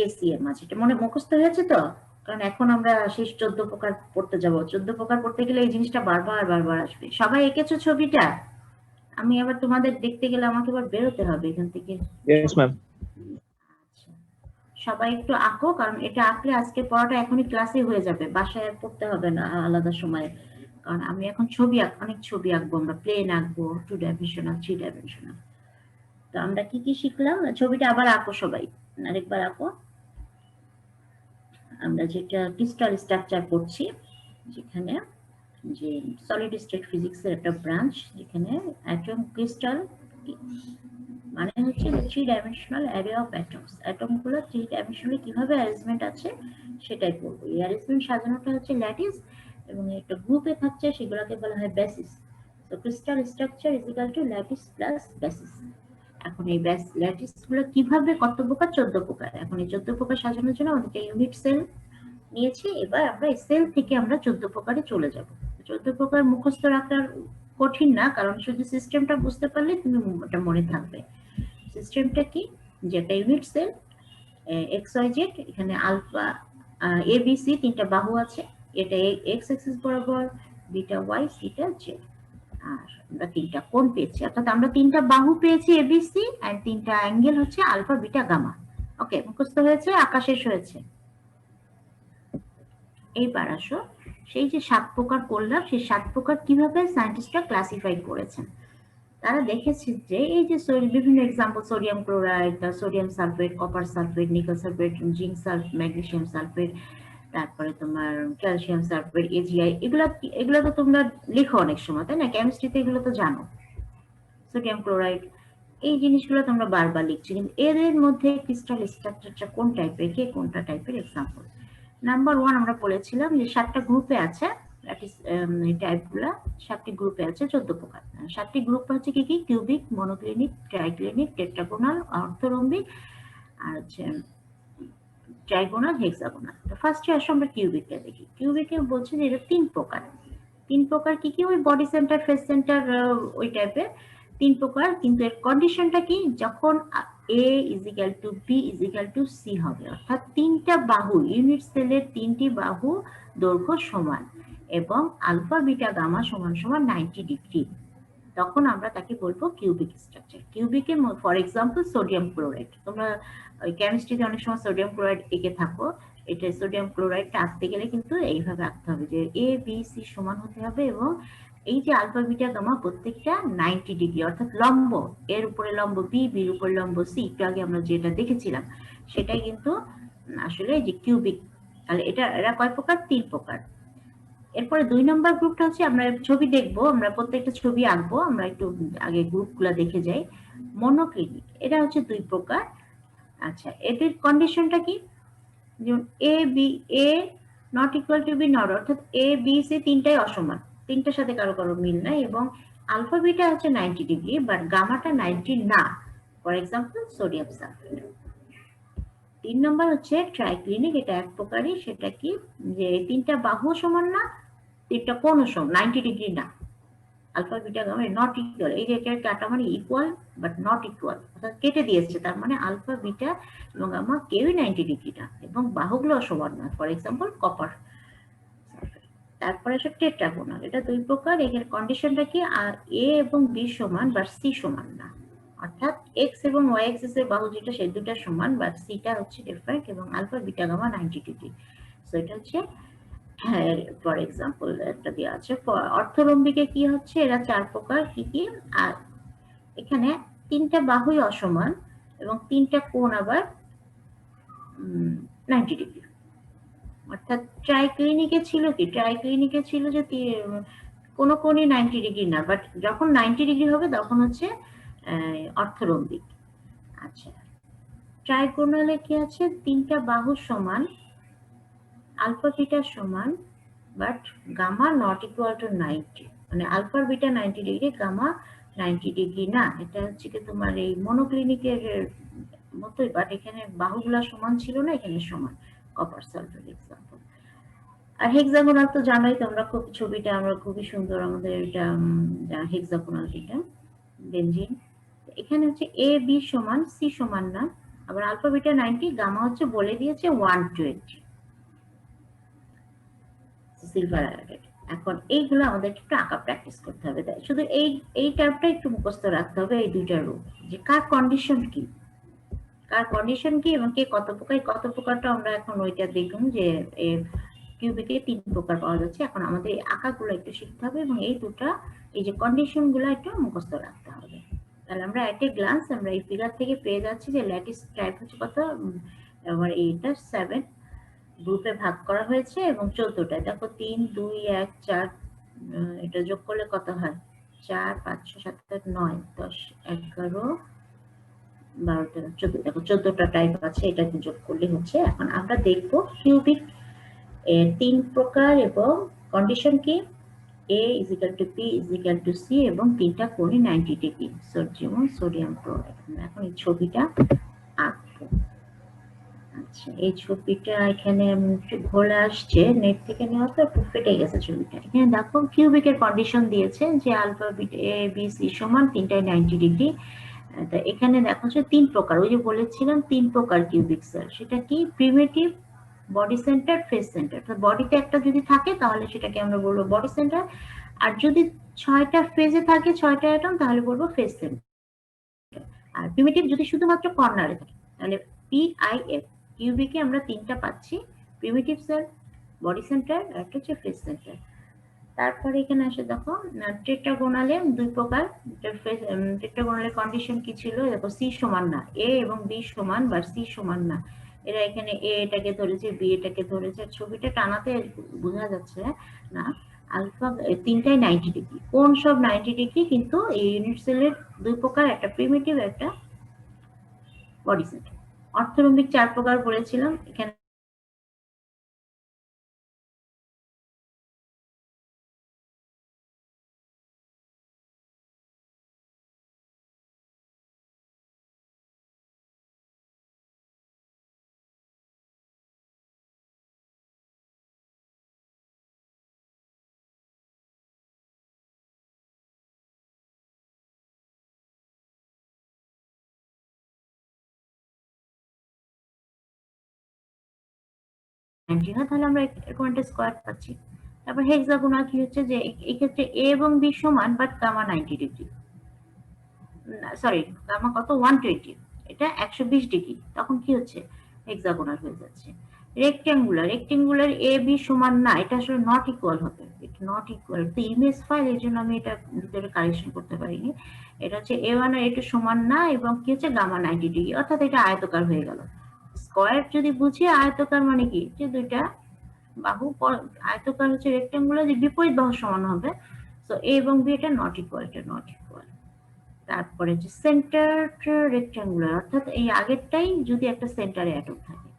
এসি এর মাঝে। এটা মনে মুখস্থ হয়েছে তো? কারণ এখন আমরা শেষ 14 প্রকার পড়তে যাব। 14 প্রকার পড়তে গেলে এই জিনিসটা বারবার বারবার আসবে। সবাই এঁকেছো ছবিটা? আমি আবার তোমাদের দেখতে গেলে আমাকে আবার বেরোতে হবে এখান থেকে। Yes ma'am. আচ্ছা, সবাই একটু আঁকো, কারণ এটা আঁকলে আজকে পড়াটা এখনই ক্লাসে হয়ে যাবে, বাসায় আর পড়তে হবে না আলাদা সময়। কারণ আমি এখন অনেক ছবি আঁকবো, আমরা প্লেন আঁকবো, 2 ডাইমেনশনাল, 3 ডাইমেনশনাল। তো আমরা কি কি শিখলাম? ছবিটা আবার আঁকো সবাই, আরেকবার আঁকো। আমরা যেটা ক্রিস্টাল স্ট্রাকচার পড়ছি, যেখানে যে সলিড স্টেট ফিজিক্সের একটা ব্রাঞ্চ, যেখানে অ্যাটম ক্রিস্টাল মানে হচ্ছে যে 3 ডাইমেনশনাল অ্যারে অফ অ্যাটমস। অ্যাটমগুলো 3 ডাইমেনশনালে কিভাবে অ্যারেঞ্জমেন্ট আছে সেটাই পড়বো। এই অ্যারেঞ্জমেন্ট সাজানোটা হচ্ছে ল্যাটিস, এবং একটা গ্রুপে থাকছে সেগুলোকে বলা হয় বেসিস। তো crystal structure is equal two lattice plus basis. এখন এই ল্যাটিস গুলো কিভাবে, কত প্রকার? 14 প্রকার। এখন এই 14 প্রকার সাজানোর জন্য অনেকটা ইউনিট সেল নিয়েছি। এবার আমরা এই সেল থেকে আমরা 14 প্রকারে চলে যাব। 14 প্রকার মুখস্থ রাখা কঠিন না, কারণ শুধু সিস্টেমটা বুঝতে পারলে তুমি ওটা মনে থাকবে। সিস্টেমটা কি? যে একটা unit cell X Y Z, এখানে আলফা এ বি সি 3টা বাহু আছে, এটা এক্স অ্যাক্সিস বরাবর, বিটা ওয়াই, সিটা জেড। আর আমরা 3টা কোণ পেয়েছি, অর্থাৎ আমরা 3টা বাহু পেয়েছি এবিসি, আর 3টা অ্যাঙ্গেল হচ্ছে আলফা বিটা গামা। ওকে, মুখস্থ হয়েছে, আঁকা শেষ হয়েছে। এইবার আসো, সেই যে 7 প্রকার করলাম, সেই 7 প্রকার কিভাবে সায়েন্টিস্টরা ক্লাসিফাই করেছেন। তারা দেখেছে যে এই যে বিভিন্ন example, sodium chloride, sodium sulphate, copper sulphate, nickel sulphate, zinc sulphate, magnesium sulphate, তারপরে তোমার ক্যালসিয়াম সালফেট, এজিআই, এগুলো তো তোমরা লেখো অনেক সময়, তাই না? কেমিস্ট্রিতে এগুলো তো জানো। সোডিয়াম ক্লোরাইড, এই জিনিসগুলো তোমরা বারবার লিখছো, কিন্তু এদের মধ্যে ক্রিস্টাল স্ট্রাকচারটা কোন টাইপের, কে কোনটা টাইপের? এক্সাম্পল নাম্বার 1 আমরা বলেছিলাম যে 7টা গ্রুপে আছে, টাইপগুলো 7টি গ্রুপে আছে, 14 প্রকার। 7টি গ্রুপ হচ্ছে কি কি? কিউবিক, মনোক্লিনিক, ট্রাইক্লিনিক, টেট্রাগোনাল, অর্থরম্বিক, আর হচ্ছে ট্রাইগোনাল, হেক্সাগোনাল। তো ফার্স্টে আসো আমরা কিউবিকটা দেখি। কিউবিকে বলছে যে এটা 3 প্রকার। 3 প্রকার কি কি? ওই বডি সেন্টার, ফেস সেন্টার, ওই টাইপের 3 প্রকার। কিন্তু এর কন্ডিশনটা কি? যখন a is equal to b is equal to c হবে, অর্থাৎ 3টা বাহু, ইউনিট সেলের 3টি বাহু দৈর্ঘ্য সমান এবং আলফা বিটা গামা সমান সমান 90 ডিগ্রি, তখন আমরা তাকে বলবো কিউবিক স্ট্রাকচার। কিউবিকের ফর এক্সাম্পল সোডিয়াম ক্লোরাইড, তোমরা ওই কেমিস্ট্রিতে অনেক সময় সোডিয়াম ক্লোরাইড এঁকে থাকো, এটা সোডিয়াম ক্লোরাইডটা আঁকতে গেলে কিন্তু এইভাবে আঁকতে হবে যে এ বি সি সমান হতে হবে, এবং এই যে আলফা বিটা গামা প্রত্যেকটা 90 ডিগ্রি, অর্থাৎ লম্ব, এর উপরে লম্ব বি, বির উপর লম্ব সি, একটু আগে আমরা যেটা দেখেছিলাম সেটাই কিন্তু আসলে যে কিউবিক। তাহলে এরা কয় প্রকার? 3 প্রকার। এরপরে 2 নম্বর গ্রুপটা হচ্ছে, আমরা ছবি দেখবো, আমরা প্রত্যেকটা ছবি আঁকবো, আমরা একটু আগে গ্রুপগুলো দেখে যাই। মনোক্লিনিক, এটা হচ্ছে 2 প্রকার। আচ্ছা, এদের কন্ডিশনটা কি? যেমন a b, a not equal to b not, অর্থাৎ এ বি সি 3টাই অসমান, 3টার সাথে কারো কারো মিল নাই, এবং আলফা বিটা হচ্ছে 90 ডিগ্রি, বাট গামাটা 90 না। For example sodium sulphate. 3 নম্বর হচ্ছে ট্রাইক্লিনিক, এটা এক প্রকারই। সেটা কি? যে 3টা বাহু সমান না, 3টা কোণও সমান, 90 ডিগ্রি না। Alpha beta gamma not equal, এই যে কাটা মানে ইকুয়াল বাট নট ইকুয়াল, অর্থাৎ কেটে দিয়েছে, তার মানে আলফা বিটা এবং গামা কেউই 90 ডিগ্রি না, এবং বাহুগুলো সমান না। For example copper. তারপরে আসে টেট্রাগোনাল, এটা 2 প্রকার। এর কন্ডিশনটা কি? আর এ এবং বি সমান বাট সি সমান না, অর্থাৎ এক্স এবং ওয়াই এক্সিস এর বাহু যেটা, সেই দুটা সমান বাট সিটা হচ্ছে ডিফারেন্ট, এবং alpha beta gamma 90 degree. So এটা হচ্ছে, হ্যাঁ, ফর এক্সাম্পল একটা দেওয়া আছে। অর্থরম্বিকে কি হচ্ছে? এরা 4 প্রকার। কি কি? আর এখানে 3টা বাহুই অসমান এবং 3টা কোণ আবার 90 ডিগ্রি। অর্থাৎ ট্রাইক্লিনিকে ছিল কি? ট্রাইক্লিনিকে ছিল যে কোনো কোণই 90 ডিগ্রি না, বাট যখন 90 ডিগ্রি হবে তখন হচ্ছে অর্থরম্বিক। আচ্ছা, ট্রাইগোনালে কি আছে? 3টা বাহু সমান, আলফা বিটা সমান, but gamma not equal to 90, মানে alpha beta 90 degree, gamma 90 degree না। এটা হচ্ছে কি তোমার এই মনোক্লিনিকের মতোই, বাট এখানে বাহুগুলা সমান ছিল না, এখানে সমান। Copper sulphate example. আর হেক্সাগোনাল তো জানোই তোমরা, খুব ছবিটা আমরা খুবই সুন্দর, আমাদের এটা হেক্সাগোনাল, এটা বেনজিন। এখানে হচ্ছে এ বি সমান, সি সমান না, আবার আলফা বিটা 90, গামা হচ্ছে বলে দিয়েছে 120 সিলভার আয়োডাইড। এখন এইগুলো আমাদের একটু আঁকা প্র্যাকটিস করতে হবে, তাই শুধু এই টার্মটা একটু মুখস্থ রাখতে হবে, এই দুইটা রূপ, যে কার কন্ডিশন কি, কার কন্ডিশন কি, এবং কে কত প্রকার। কত প্রকারটা আমরা এখন ওইটা দেখুন, যে কিউবিকে 3 প্রকার পাওয়া যাচ্ছে। এখন আমাদের এই আঁকাগুলো একটু শিখতে হবে এবং এই দুটা এই যে কন্ডিশন গুলো একটু মুখস্থ রাখতে হবে। তাহলে আমরা এট এ গ্লান্স আমরা এই ফিগার থেকে পেয়ে যাচ্ছি যে ল্যাটিস টাইপ হচ্ছে কত, এবার এইটা 7 গ্রুপে ভাগ করা হয়েছে এবং 14টা। দেখো 3 2 1 4 এটা যোগ করলে কত হয়, 4 5 6 7 8 9 10 11 12 13 14। দেখো 14টা টাইপ আছে, এটাকে যোগ করলে হচ্ছে। এখন আমরা দেখবো কিউবিক এর 3 প্রকার এবং কন্ডিশন কি, A is equal to B is equal to C এবং তিনটা কোণে 90 ডিগ্রি, যেমন সোডিয়াম ক্লোরাইড। এখন এই ছবিটা আঁকবো। আচ্ছা, এই ছবিটা এখানে একটু ঘোলা আসছে, নেট থেকে নেওয়া তো একটু ফেটে গেছে ছবিটা। এখানে দেখো কিউবিকের কন্ডিশন দিয়েছে যে আলফা বিটা এ বি সি সমান তিনটায় 90 ডিগ্রি। তা এখানে দেখো যে 3 প্রকার, ওই যে বলেছিলাম 3 প্রকার কিউবিক সেল। সেটা কি, primitive, body centre, face centre. বডিতে একটা যদি থাকে তাহলে সেটাকে আমরা বলবো বডি সেন্টার, আর যদি 6টা ফেজে থাকে 6টা অ্যাটম তাহলে বলবো ফেস সেন্টার। আর প্রিমিটিভ যদি শুধুমাত্র কর্নারে থাকে তাহলে পিআইএফ। কিউবিকে আমরা 3টা পাচ্ছি, প্রিমিটিভ সেল, বডি সেন্টার আর একটা হচ্ছে ফেস সেন্টার। তারপরে এখানে আসে দেখো টেট্রাগোনালে 2 প্রকার। টেট্রাগোনালের কন্ডিশন কি ছিল, দেখো সি সমান না, এ এবং বি সমান বা সি সমান না। এরা এখানে এ এটাকে ধরেছে, বি এটাকে ধরেছে। ছবিটা টানাতে বোঝা যাচ্ছে না। আলফা তিনটাই 90 ডিগ্রি, কোন সব 90 ডিগ্রি, কিন্তু এই ইউনিট সেলের 2 প্রকার, একটা প্রিমিটিভ একটা বডি সেন্টার। অর্থরম্বিক 4 প্রকার বলেছিলাম, এখানে না, তাহলে আমরা এরকম একটা স্কোয়ার পাচ্ছি। তারপর হেক্সাগোনাল কি হচ্ছে যে এই ক্ষেত্রে এ এবং বি সমান but gamma 90 degree, sorry gamma কত 120, এটা 120 ডিগ্রি। তখন কি হচ্ছে, হেক্সাগোনাল হয়ে যাচ্ছে। রেক্টেঙ্গুলার এ বি সমান না, এটা আসলে নট ইকুয়াল হবে, এটা নট ইকুয়াল। তো ইমেজ ফাইল, এই জন্য আমি এটা ভিতরে কারেকশন করতে পারিনি। এটা হচ্ছে A1 আর A2 সমান না এবং কি হচ্ছে গামা 90 ডিগ্রি, অর্থাৎ এটা আয়তকার হয়ে গেল। স্কোয়ার যদি বুঝি, আয়তকার মানে কি, যে দুইটা বাহু আয়তকার হচ্ছে রেক্টেঙ্গুলার, যে বিপরীত বাহু সমান হবে। সো এ এবং বি এটা নট ইকুয়াল, এটা নট ইকুয়াল। তারপরে যে সেন্টার রেক্টেঙ্গুলার, অর্থাৎ এই আগেরটাই যদি একটা সেন্টারে অ্যাটম থাকে,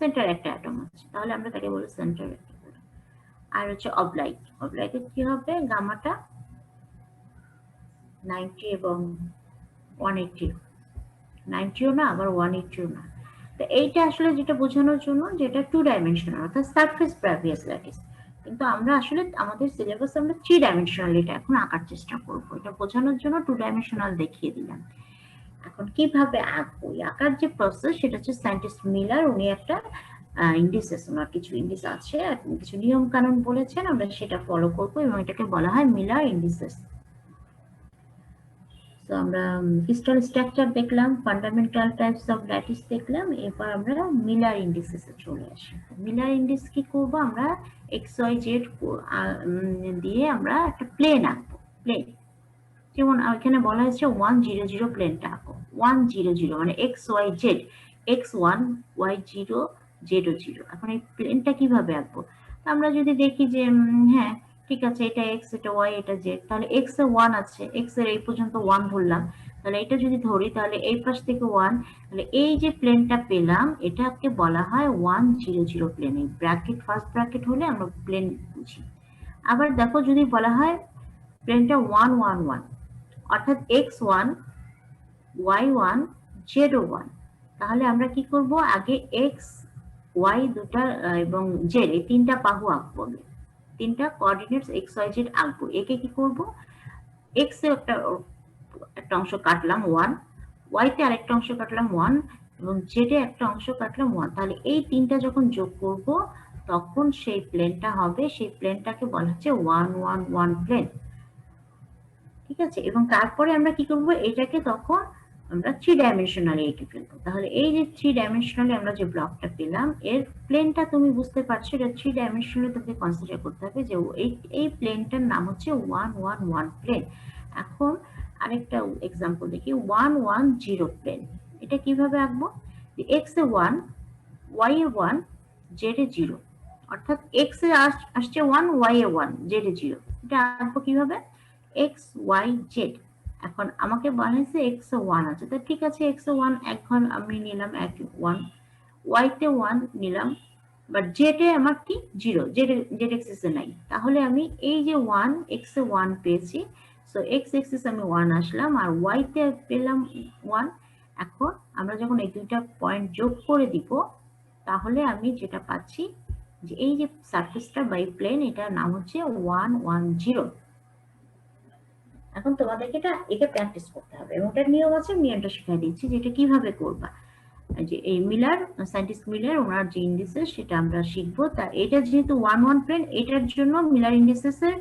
সেন্টার একটা অ্যাটম আছে, তাহলে আমরা তাকে বলি সেন্টার রেক্টেঙ্গুলার। আর হচ্ছে অবলাইক, অবলাইকে কি হবে, গামাটা 90 এবং 180, 90ও না আবার 180ও না। তো এইটা আসলে যেটা বোঝানোর জন্য, যেটা 2 ডাইমেনশনাল, অর্থাৎ সারফেস প্রাভিয়াস ল্যাটিস। কিন্তু আমরা আসলে আমাদের সিলেবাসে আমরা 3 ডাইমেনশনাল এটা এখন আঁকার চেষ্টা করব। এটা বোঝানোর জন্য 2 ডাইমেনশনাল দেখিয়ে দিলাম। এখন কিভাবে আঁকবো, আঁকার যে প্রসেস সেটা হচ্ছে সায়েন্টিস্ট মিলার, উনি একটা ইন্ডিসেস, ওনার কিছু ইন্ডিস আছে আর কিছু নিয়ম কানুন বলেছেন, আমরা সেটা ফলো করবো এবং এটাকে বলা হয় মিলার ইন্ডিসেস। তো আমরা ক্রিস্টাল স্ট্রাকচার দেখলাম, ফান্ডামেন্টাল টাইপস অফ ল্যাটিস দেখলাম, এবার আমরা মিলার ইন্ডিসেসে চলে আসি। মিলার ইন্ডিস কি করব, আমরা এক্স ওয়াই জেড দিয়ে আমরা একটা প্লেন আঁকবো। প্লেন যেমন এখানে বলা হয়েছে 100 প্লেনটা আঁকো, 100 মানে x Y Z, x1 y0 z0। এখন এই প্লেনটা কিভাবে আঁকবো, আমরা যদি দেখি যে হ্যাঁ ঠিক আছে, এটা এক্স, এটা ওয়াই, এটা জেড, তাহলে এক্স এ 1 আছে, এক্স এর এই পর্যন্ত 1 ধরলাম, তাহলে এটা যদি ধরি তাহলে এই পাশ থেকে 1, তাহলে এই যে প্লেনটা পেলাম এটাকে বলা হয় 100 প্লেন। এই ব্র্যাকেট, ফার্স্ট ব্র্যাকেট হলে আমরা প্লেন বুঝি। আবার দেখো যদি বলা হয় প্লেনটা 111, অর্থাৎ x1 y1 z1, তাহলে আমরা কি করব, আগে এক্স ওয়াই দুটা এবং জেড এই তিনটা বাহু আঁকবো, তিনটা কোঅর্ডিনেটস এক্স ওয়াই জেড আঁকবো। একে কি করব, এক্স এ একটা অংশ কাটলাম 1, ওয়াই তে আরেকটা অংশ কাটলাম 1 এবং জেড এ একটা অংশ কাটলাম 1। তাহলে এই তিনটা যখন যোগ করব তখন সেই প্লেনটা হবে, সেই প্লেনটাকে বলা হচ্ছে 111 প্লেন। ঠিক আছে, এবং তারপরে আমরা কি করব, এটাকে তখন আমরা 3 ডাইমেনশনালি এঁকে ফেলবো। তাহলে এই যে 3 ডাইমেনশনালি আমরা যে ব্লকটা পেলাম, এর প্লেনটা তুমি বুঝতে পারছো, এটা 3 ডাইমেনশনালি তোকে কনসিডার করতে হবে যে এই প্লেনটার নাম হচ্ছে 1 1 1 প্লেন। এখন আরেকটা এক্সাম্পল দেখি, 1 1 0 প্লেন। এটা কিভাবে আঁকবো? X A 1, Y A 1, Z এ 0, অর্থাৎ এক্স এ আসছে 1, ওয়াই এ 1, জেড এ 0। এটা আঁকবো কিভাবে? X Y Z. এখন আমাকে বলা হয়েছে এক্স এ 1 আছে, তো ঠিক আছে, এক্স এ 1 এক ঘর আমি নিলাম, 1, ওয়াই তে 1 নিলাম, বাট জেড এ আমার কি 0, জেড এক্সিস এ নাই। তাহলে আমি এই যে 1 এক্স এ 1 পেয়েছি, সো এক্স এক্সিস আমি 1 আসলাম, আর ওয়াই তে পেলাম 1। এখন আমরা যখন এই দুইটা পয়েন্ট যোগ করে দিব, তাহলে আমি যেটা পাচ্ছি যে এই যে সারফেসটা বাই প্লেন, এটার নাম হচ্ছে 1 1 0। এখন তোমাদেরকে এটা প্র্যাকটিস করতে হবে, এবং এটার নিয়ম আছে, নিয়মটা শিখিয়ে দিচ্ছি যে এটা কিভাবে করবা। যে এই মিলার, সায়েন্টিস্ট মিলার, ওনার যে ইন্ডিসেস সেটা আমরা শিখবো। তা এটা যেহেতু 1 1 প্লেন, এটার জন্য মিলার ইন্ডিসেসের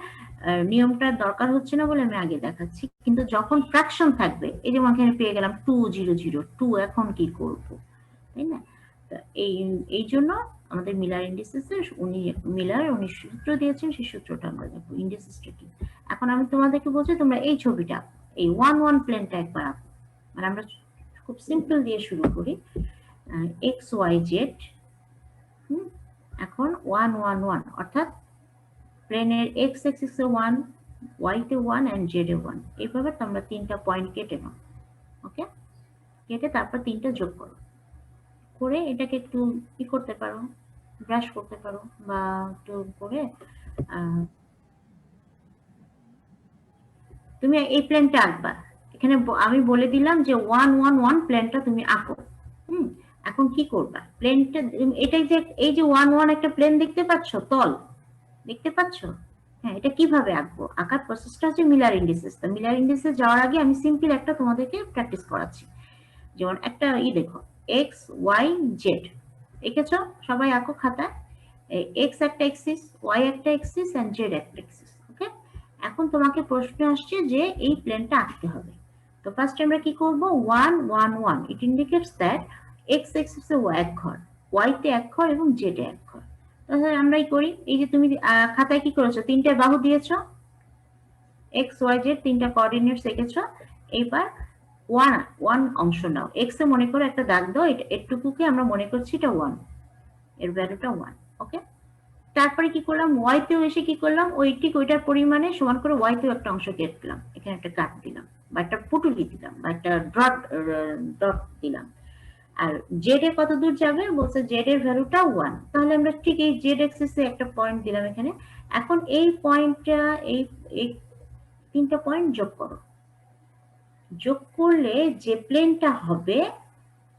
নিয়মটা দরকার হচ্ছে না বলে আমি আগে দেখাচ্ছি। কিন্তু যখন ফ্র্যাকশন থাকবে, এই যেমন এখানে পেয়ে গেলাম 2 0 0 2, এখন কি করব, তাই না? এই জন্য আমাদের মিলার ইন্ডিসেসের উনি সূত্র দিয়েছেন, সেই সূত্রটা আমরা দেখবো, ইন্ডিসেসটা কি। এখন আমি তোমাদেরকে বলছি তোমরা এই ছবিটা, এই 1 1 প্লেনটা একবার আঁকো। মানে আমরা খুব সিম্পল দিয়ে শুরু করি, এক্স ওয়াই জেড। এখন 1 1 1, অর্থাৎ প্লেনের এক্স এক্সিসে 1, ওয়াই তে 1 এন্ড জেড এ 1। এইভাবে তোমরা 3টা পয়েন্ট কেটে নাও, ওকে? কেটে তারপর 3টা যোগ করো, করে এটাকে একটু কি করতে পারো, ব্রাশ করতে পারো, বা একটু করে তুমি এই প্লেনটা আঁকবা। এখানে আমি বলে দিলাম যে 1 1 1 প্লেনটা তুমি আঁকো। এখন কি করবা, প্লেনটা এটাই যে এই যে 1 1 একটা প্লেন দেখতে পাচ্ছ, তল দেখতে পাচ্ছ? হ্যাঁ, এটা কিভাবে আঁকবো? আঁকার প্রসেসটা হচ্ছে মিলার ইন্ডিসেস। তো মিলার ইন্ডিসেস যাওয়ার আগে আমি সিম্পল একটা তোমাদেরকে প্র্যাকটিস করাচ্ছি। যেমন একটা দেখো, এক্স ওয়াই জেড এঁকেছ, সবাই আঁকো খাতায়। এক্স একটা এক্সিস, ওয়াই একটা এক্সিস এন্ড জেড একটা এক্সিস, ওকে? এখন তোমাকে প্রশ্ন আসছে যে এই প্লেনটা আঁকতে হবে। তো ফার্স্ট আমরা কি করব, 1 1 1, ইট ইন্ডিকেটস দ্যাট এক্স এক্সিসে এক ঘর, ওয়াই তে এক ঘর এবং জেড এ এক ঘর। তাহলে আমরাই করি, এই যে তুমি খাতায় কি করেছো, 3টে বাহু দিয়েছো, এক্স ওয়াই জেড 3টা কোঅর্ডিনেটস এঁকেছো। এবার 1 1 অংশ নাও, এক্স এ মনে করো একটা দাগ দাও, এটুকুকে আমরা মনে করছি এটা 1, এর ভ্যালুটা 1, ওকে? তারপরে কি করলাম, ওয়াই তেও এসে কি করলাম, ওই ঠিক ওইটার পরিমাণে সমান করে ওয়াই তেও একটা অংশ কেটলাম, এখানে একটা কাট দিলাম, বা একটা পুটুলি দিলাম, বা একটা ডট দিলাম। আর জেড এ কত দূর যাবে, বলছে জেড এর ভ্যালুটা 1, তাহলে আমরা ঠিক এই জেড এক্সিসে একটা পয়েন্ট দিলাম এখানে। এখন এই পয়েন্টটা, এই 3টা পয়েন্ট যোগ করো, যোগ করলে যে প্লেনটা হবে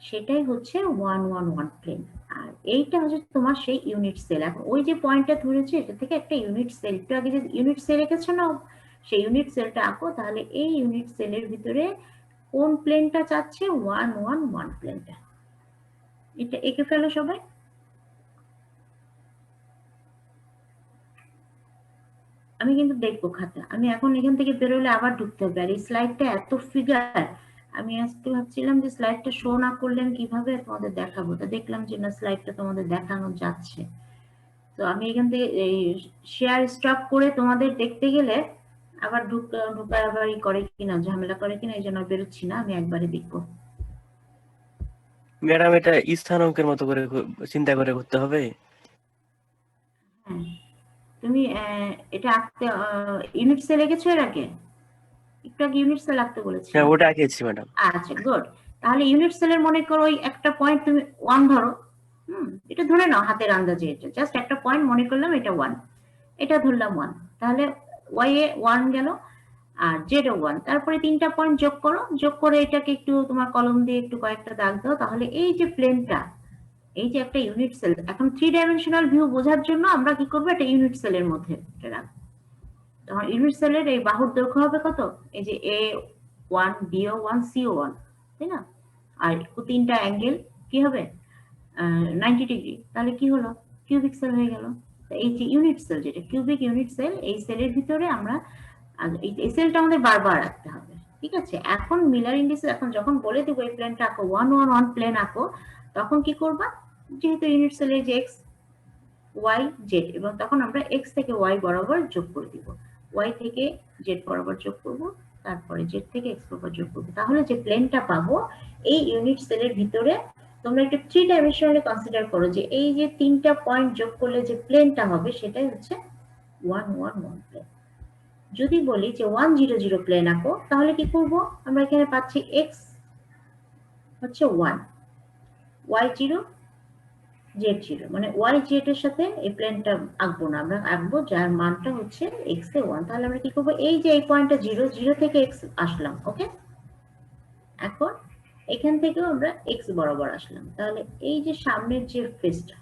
সেটাই হচ্ছে 1 1 1 প্লেন। আর এইটা হচ্ছে তোমার সেই ইউনিট সেল। এখন ওই যে পয়েন্টটা ধরেছে, এটা থেকে একটা ইউনিট সেল, একটু আগে যে ইউনিট সেল এঁকেছো না, সেই ইউনিট সেলটা আঁকো। তাহলে এই ইউনিট সেলের ভিতরে কোন প্লেনটা চাচ্ছে, 1 1 1 প্লেনটা, এটা এঁকে ফেলো সবাই। আমি কিন্তু দেখবো খাতা, আমি এখন এখান থেকে বেরোলে আবার ঢুকতে হবে। আর এই স্লাইডটা এত ফিগার, আমি আজকে ভাবছিলাম যে স্লাইডটা শো না করলেন কিভাবে তোমাদের দেখাবো, তো দেখলাম যে না, স্লাইডটা তোমাদের দেখানো যাচ্ছে। তো আমি এখান থেকে শেয়ার স্টপ করে তোমাদের দেখতে গেলে আবার ঢুকায় আবার করে কিনা, ঝামেলা করে কিনা, এই জন্য বেরোচ্ছি না, আমি একবারে দেখবো। ম্যাডাম, এটা স্থানাঙ্কের মতো করে চিন্তা করে করতে হবে। হ্যাঁ, তুমি এটা আঁকতে ইউনিট সেল এঁকেছো এর আগে? একটু আগে ইউনিট সেল আঁকতে বলেছি। হ্যাঁ, ওটা আঁকেছি ম্যাডাম। আচ্ছা, গুড। তাহলে ইউনিট সেলের মনে করো ওই একটা পয়েন্ট তুমি 1 ধরো, এটা ধরে নাও হাতের আন্দাজে, এটা জাস্ট একটা পয়েন্ট মনে করলাম এটা 1, এটা ধরলাম 1। তাহলে ওয়াই এ 1 গেল, আর জেড এ 1, তারপরে 3টা পয়েন্ট যোগ করো, যোগ করে এটাকে একটু তোমার কলম দিয়ে একটু কয়েকটা দাগ দাও। তাহলে এই যে প্লেনটা, এই যে একটা ইউনিট সেল, এখন 3 ডাইমেনশনাল ভিউ বোঝার জন্য আমরা কি করবো, একটা ইউনিট সেলের মধ্যে রাখবো। তখন ইউনিট সেলের এই বাহুর দৈর্ঘ্য হবে কত, এই যে এ 1, বি ও 1, সি ও 1, তাই না? আর 3টা অ্যাঙ্গেল কি হবে, 90 ডিগ্রি। তাহলে কি হলো, কিউবিক সেল হয়ে গেল। এই যে ইউনিট সেল, যেটা কিউবিক ইউনিট সেল, এই সেলের ভিতরে আমরা এই সেলটা আমাদের বারবার রাখতে হবে। ঠিক আছে, এখন মিলার ইন্ডিসেস এখন যখন বলে দিব এই প্লেনটা আঁকো 1 1 1 প্লেন আঁকো, তখন কি করবা, যেহেতু ইউনিট সেলে যে এক্স ওয়াই জেড, এবং তখন আমরা এক্স থেকে ওয়াই বরাবর যোগ করে দিব, ওয়াই থেকে জেড বরাবর যোগ করব, তারপরে জেড থেকে এক্স বরাবর যোগ করব। তাহলে যে প্লেনটা পাবো এই ইউনিট সেলের ভিতরে, তোমরা একটু 3 ডাইমেনশনালি কনসিডার করো যে এই যে তিনটা পয়েন্ট যোগ করলে যে প্লেনটা হবে সেটাই হচ্ছে 1 1 1 প্লেন। যদি বলি যে 1 0 0 প্লেন আঁকো, তাহলে কি করব, আমরা এখানে পাচ্ছি এক্স হচ্ছে 1, ওয়াই 0, জেড 0, মানে ওয়াই জেড এর সাথে এই প্লেনটা আঁকবো না, আমরা আঁকবো যার মানটা হচ্ছে এক্স এ 1। তাহলে আমরা কি করবো, এই যে এই পয়েন্টটা 0 0 থেকে এক্স আসলাম, ওকে, এখন এখান থেকেও আমরা এক্স বরাবর আসলাম। তাহলে এই যে সামনের যে ফেসটা,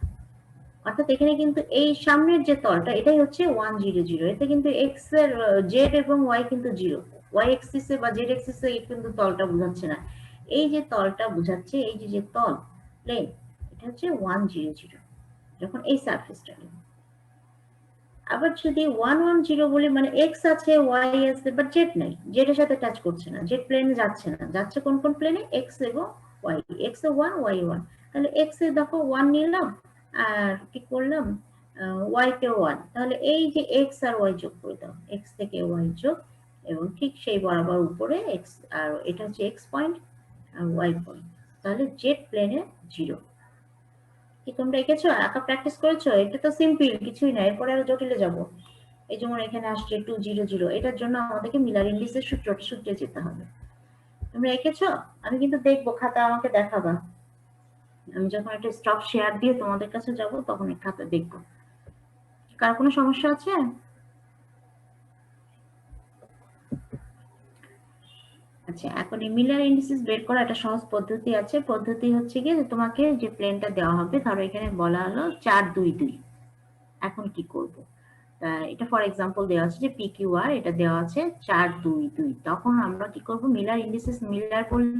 অর্থাৎ এখানে কিন্তু এই সামনের যে তলটা এটাই হচ্ছে 1 0 0, এতে কিন্তু এক্স এর জেড এবং ওয়াই কিন্তু 0, ওয়াই এক্সিসে বা জেড এক্সিসে কিন্তু তলটা বোঝাচ্ছে না, এই যে তলটা বোঝাচ্ছে, এই যে যে তল প্লেন, এটা হচ্ছে 1 0 0 যখন এই সারফেসটা নেব। আবার যদি 1 1 0 বলি, মানে এক্স আছে ওয়াই আছে বাট জেড নাই, জেড এর সাথে টাচ করছে না, জেড প্লেনে যাচ্ছে না, যাচ্ছে কোন কোন প্লেনে, এক্স এবং ওয়াই, এক্স এ 1 ওয়াই 1। তাহলে এক্স এ দেখো 1 নিলাম, আর কি করলাম ওয়াই কে 1, তাহলে এই যে এক্স আর ওয়াই যোগ করে দাও, এক্স থেকে ওয়াই যোগ, এবং ঠিক সেই বরাবর উপরে এক্স, আর এটা হচ্ছে এক্স পয়েন্ট আর ওয়াই পয়েন্ট, তাহলে জেড প্লেনে 0। কি তোমরা এঁকেছো, আঁকা প্র্যাকটিস করেছো? এটা তো সিম্পল, কিছুই না, এরপরে আরো জটিলে যাব। এই যেমন এখানে আসছে 2 0 0, এটার জন্য আমাদেরকে মিলার ইন্ডিসের সূত্রে যেতে হবে। তোমরা এঁকেছো? আমি কিন্তু দেখবো, খাতা আমাকে দেখাবা, আমি যখন একটা স্টপ শেয়ার দিয়ে তোমাদের কাছে যাব তখন এই খাতা দেখবো। কার কোনো সমস্যা আছে? আচ্ছা, এখন এই মিলার ইন্ডিসেস বের করা একটা সহজ পদ্ধতি আছে। পদ্ধতি হচ্ছে গিয়ে যে তোমাকে যে প্লেনটা দেওয়া হবে, ধরো এখানে বলা হলো 4 2 2, এখন কি করব, এটা ফর এক্সাম্পল দেওয়া আছে যে পি কিউ আর, এটা দেওয়া আছে 4 2 2, তখন আমরা কি করব, মিলার ইন্ডিসেস মিলার করলে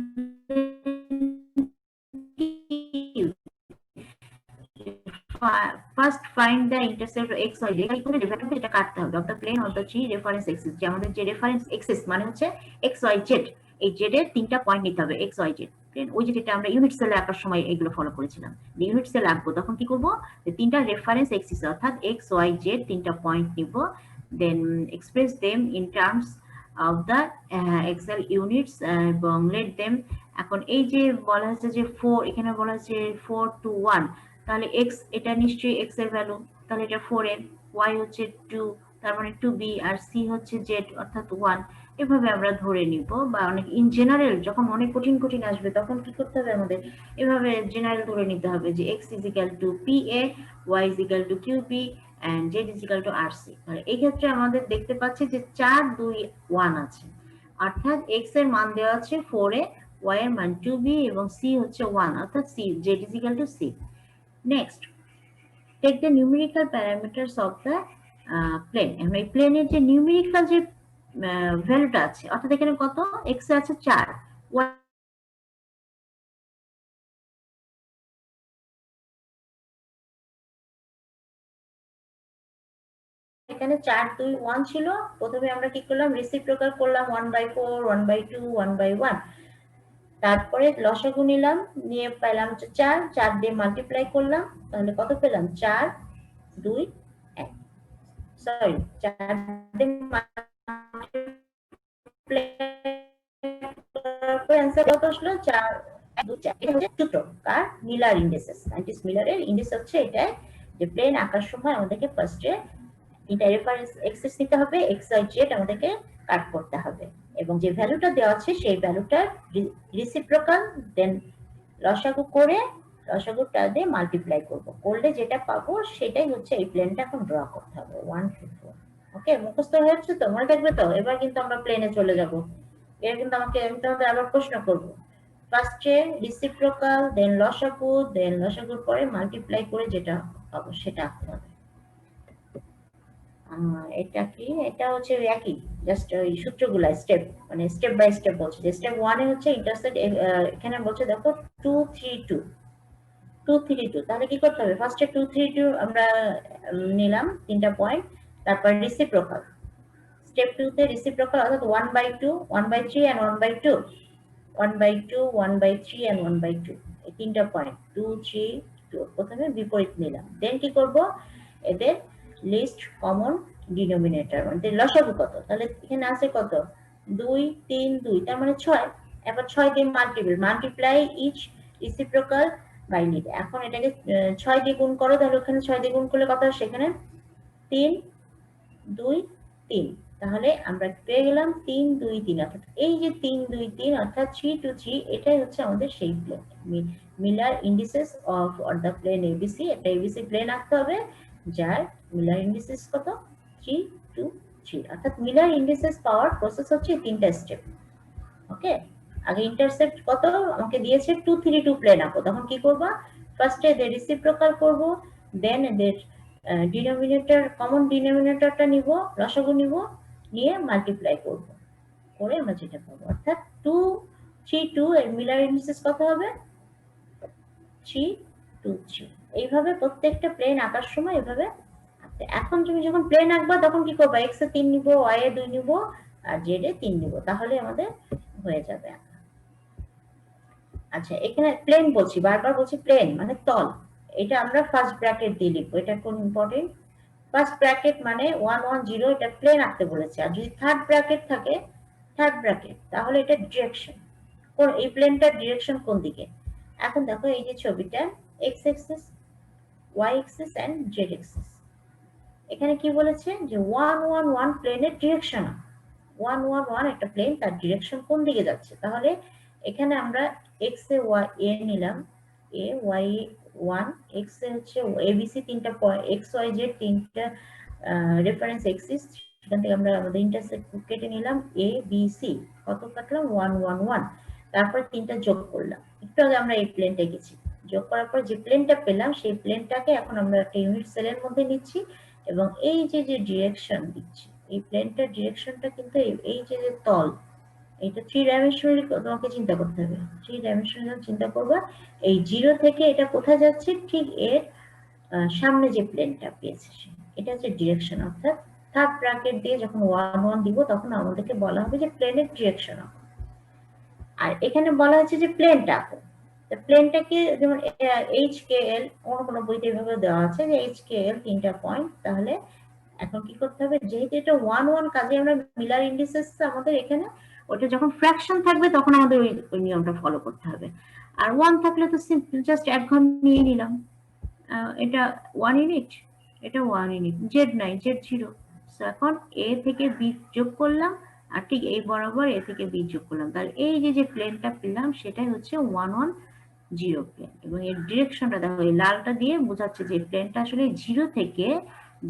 first find the intercept of X Y Z, কি করে ডেরিভেটিভ এটা কাটতে হবে of the plane of the three reference axis, যে আমাদের যে রেফারেন্স এক্সিস মানে হচ্ছে এক্স ওয়াই জেড, এই জেড এর তিনটা পয়েন্ট নিতে হবে, এক্স ওয়াই জেড প্লেন, ওই যেটা আমরা ইউনিট সেলে আঁকার সময় এগুলো ফলো করেছিলাম, ইউনিট সেল আঁকবো তখন কি করব, যে তিনটা রেফারেন্স এক্সিস অর্থাৎ এক্স ওয়াই জেড তিনটা পয়েন্ট নিব, then express them in terms of the axial units এবং লেট দেম। এখন এই যে বলা হচ্ছে যে 4, এখানে বলা হচ্ছে 4 to 1, তাহলে এক্স এটা নিশ্চয়ই এক্স এর ভ্যালু, তাহলে এটা 4 এর, ওয়াই হচ্ছে 2, তার মানে 2b, আর সি হচ্ছে জেড অর্থাৎ 1। এভাবে আমরা ধরে নিব, বা অনেক ইন জেনারেল যখন অনেক কঠিন কঠিন আসবে তখন কি করতে হবে আমাদের, এভাবে জেনারেল ধরে নিতে হবে যে x is equal to pa, y is equal to qb and z is equal to rc। মানে এই ক্ষেত্রে আমাদের দেখতে পাচ্ছি যে 4 2 1 আছে, অর্থাৎ x এর মান দেওয়া আছে 4 এ, y এর মান 2b এবং c হচ্ছে 1, অর্থাৎ c z is equal to c। Next, take the numerical parameters of the plane। এখন এই প্লেনের যে নিউমেরিক্যাল যে ভ্যালুটা আছে, অর্থাৎ এখানে কত, x এ আছে 4, y এখানে 4 2 1 ছিল। প্রথমে আমরা কি করলাম, রেসিপ্রোকাল করলাম 1/4 1/2 1/1, তারপরে লসাগু নিলাম, নিয়ে পেলাম 4, 4 দিয়ে মাল্টিপ্লাই করলাম, তাহলে কত পেলাম, 4 2 1, সরি 4 দিয়ে মাল্টিপ্লাই করে অ্যান্সার কত আসলো, 4 2 4। এটা হচ্ছে সূত্র কার, মিলার ইন্ডিসেস, সায়েন্টিস্ট মিলারের ইন্ডিস হচ্ছে এটাই, যে প্লেন আঁকার সময় আমাদেরকে ফার্স্টে এটা রেফারেন্স এক্সিস নিতে হবে, এক্স ওয়াই জেড আমাদেরকে কাট করতে হবে, এবং যে ভ্যালুটা দেওয়া আছে সেই ভ্যালুটার রেসিপ্রোকাল, দেন লসাগু করে লসাগুটা দিয়ে মাল্টিপ্লাই করব, করলে যেটা পাবো সেটাই হচ্ছে এই প্লেনটা এখন ড্র করতে হবে 1 2 4। ওকে, মুখস্থ হয়েছে তো, মনে থাকবে তো? এবার কিন্তু আমরা প্লেনে চলে যাব। এর কিন্তু আমি তোমাদের আবার প্রশ্ন করব, ফার্স্টে রেসিপ্রোকাল, দেন লসাগু, দেন লসাগুর পরে মাল্টিপ্লাই করে যেটা পাবো সেটা আঁকতে হবে। এটা কি, এটা হচ্ছে একই, জাস্ট ওই সূত্রগুলা স্টেপ, মানে স্টেপ বাই স্টেপ বলছে, যে স্টেপ 1 এ হচ্ছে ইন্টারসেক্ট, এখানে বলছে দেখো 2 3 2 2 3 2, তাহলে কি করতে হবে, ফার্স্টে 2 3 2 আমরা নিলাম তিনটা পয়েন্ট, তারপর রেসিপ্রোকাল, স্টেপ 2 তে রেসিপ্রোকাল অর্থাৎ 1/2 1/3 and 1/2 1/2 1/3 and 1/2 এই তিনটা পয়েন্ট 2 3 2 প্রথমে বিপরীত নিলাম দেন কি করব এদের লিস্ট কমন ডিনোমিনেটর মানে লসাগু কত তাহলে এখানে আছে কত 2 3 2 তার মানে 6 এবার 6 দিয়ে মাল্টিপ্লাই ইচ রেসিপ্রোকাল বাই লিড এখন এটাকে 6 দিয়ে গুণ করো তাহলে ওখানে 6 দিয়ে গুণ করলে কত আসে সেখানে 3 2 3 তাহলে আমরা পেয়ে গেলাম 3 2 3 অর্থাৎ এই যে 3 2 3 অর্থাৎ 3 2 3 এটাই হচ্ছে আমাদের সেই plane Miller indices of or the plane ABC একটা এবিসি প্লেন আঁকতে হবে যার মিলার ইন্ডিসেস কত 3 2 3 অর্থাৎ মিলার ইন্ডিসেস পাওয়ার প্রসেস হচ্ছে তিনটা স্টেপ ওকে আগে ইন্টারসেক্ট কত আমাকে দিয়েছে 2 3 2 প্লেন আঁকো তখন কি করবা ফার্স্টে এদের রেসিপ্রোকাল করব দেন এদের ডিনোমিনেটর কমন ডিনোমিনেটরটা নিব লসাগু নিব নিয়ে মাল্টিপ্লাই করব করে আমরা যেটা পাবো অর্থাৎ 2 3 2 এর মিলার ইন্ডিসেস কত হবে 3 2 3 এইভাবে প্রত্যেকটা প্লেন আঁকার সময় এভাবে এখন তুমি যখন প্লেন আঁকবা তখন কি করবা x এ 3 নিব y এ 2 নিব আর z এ 3 নিব তাহলে আমাদের হয়ে যাবে আচ্ছা এখানে প্লেন বলছি বারবার বলছি প্লেন মানে তল এটা আমরা ফার্স্ট ব্র্যাকেট দিয়ে লিখবো এটা কোন ইম্পর্টেন্ট ফার্স্ট ব্র্যাকেট মানে 1 1 0 এটা প্লেন আঁকতে বলেছে আর যদি থার্ড ব্র্যাকেট থাকে থার্ড ব্র্যাকেট তাহলে এটা ডিরেকশন কোন এই প্লেনটার ডিরেকশন কোন দিকে এখন দেখো এই যে ছবিটা x axis y axis and z axis এখানে কি বলেছে যে 1 1 1 প্লেনের ডিরেকশন 1 1 1 একটা প্লেন তার ডিরেকশন কোন দিকে যাচ্ছে তাহলে এখানে আমরা x এ y a নিলাম a y 1 x এ হচ্ছে abc তিনটা পয়েন্ট x y z তিনটা রেফারেন্স এক্সিস সেখান থেকে আমরা আমাদের ইন্টারসেক্ট কেটে নিলাম a b c কত কাটলাম 1 1 1 তারপর তিনটা যোগ করলাম একটু আগে আমরা এই প্লেনটা এঁকেছি যোগ করার পর যে প্লেনটা পেলাম সেই প্লেনটাকে এখন আমরা একটা ইউনিট সেলের মধ্যে নিচ্ছি এবং এই যে যে ডিরেকশন দিচ্ছি এই প্লেনটার ডিরেকশনটা কিন্তু এই যে যে তল এটা 3 ডাইমেনশনাল তোমাকে চিন্তা করতে হবে 3 ডাইমেনশনাল চিন্তা করবা এই 0 থেকে এটা কোথায় যাচ্ছে ঠিক এর সামনে যে প্লেনটা পেয়েছে এটা হচ্ছে ডিরেকশন অর্থাৎ থার্ড ব্র্যাকেট দিয়ে যখন 1 1 দিব তখন আমাদেরকে বলা হবে যে প্লেনের ডিরেকশন আর এখানে বলা হচ্ছে যে প্লেনটা আঁকো প্লেনটাকে যেমন HKL অন্য কোনো বইতে এভাবে দেওয়া আছে যে HKL তিনটা পয়েন্ট তাহলে এখন কি করতে হবে যেহেতু এটা 1 1 কাজে আমরা মিলার ইন্ডিসেস আমাদের এখানে ওটা যখন ফ্র্যাকশন থাকবে তখন আমাদের ওই নিয়মটা ফলো করতে হবে আর 1 থাকলে তো সিম্পল জাস্ট এক ঘর নিয়ে নিলাম এটা 1 ইউনিট এটা 1 ইউনিট z নাই z 0 সো এখন a থেকে b যোগ করলাম আর ঠিক এই বরাবর a থেকে b যোগ করলাম তাহলে এই যে যে প্লেনটা পেলাম সেটাই হচ্ছে 1 1 0 প্লেন এবং এর ডিরেকশনটা দেখো এই লালটা দিয়ে বোঝাচ্ছে যে প্লেনটা আসলে 0 থেকে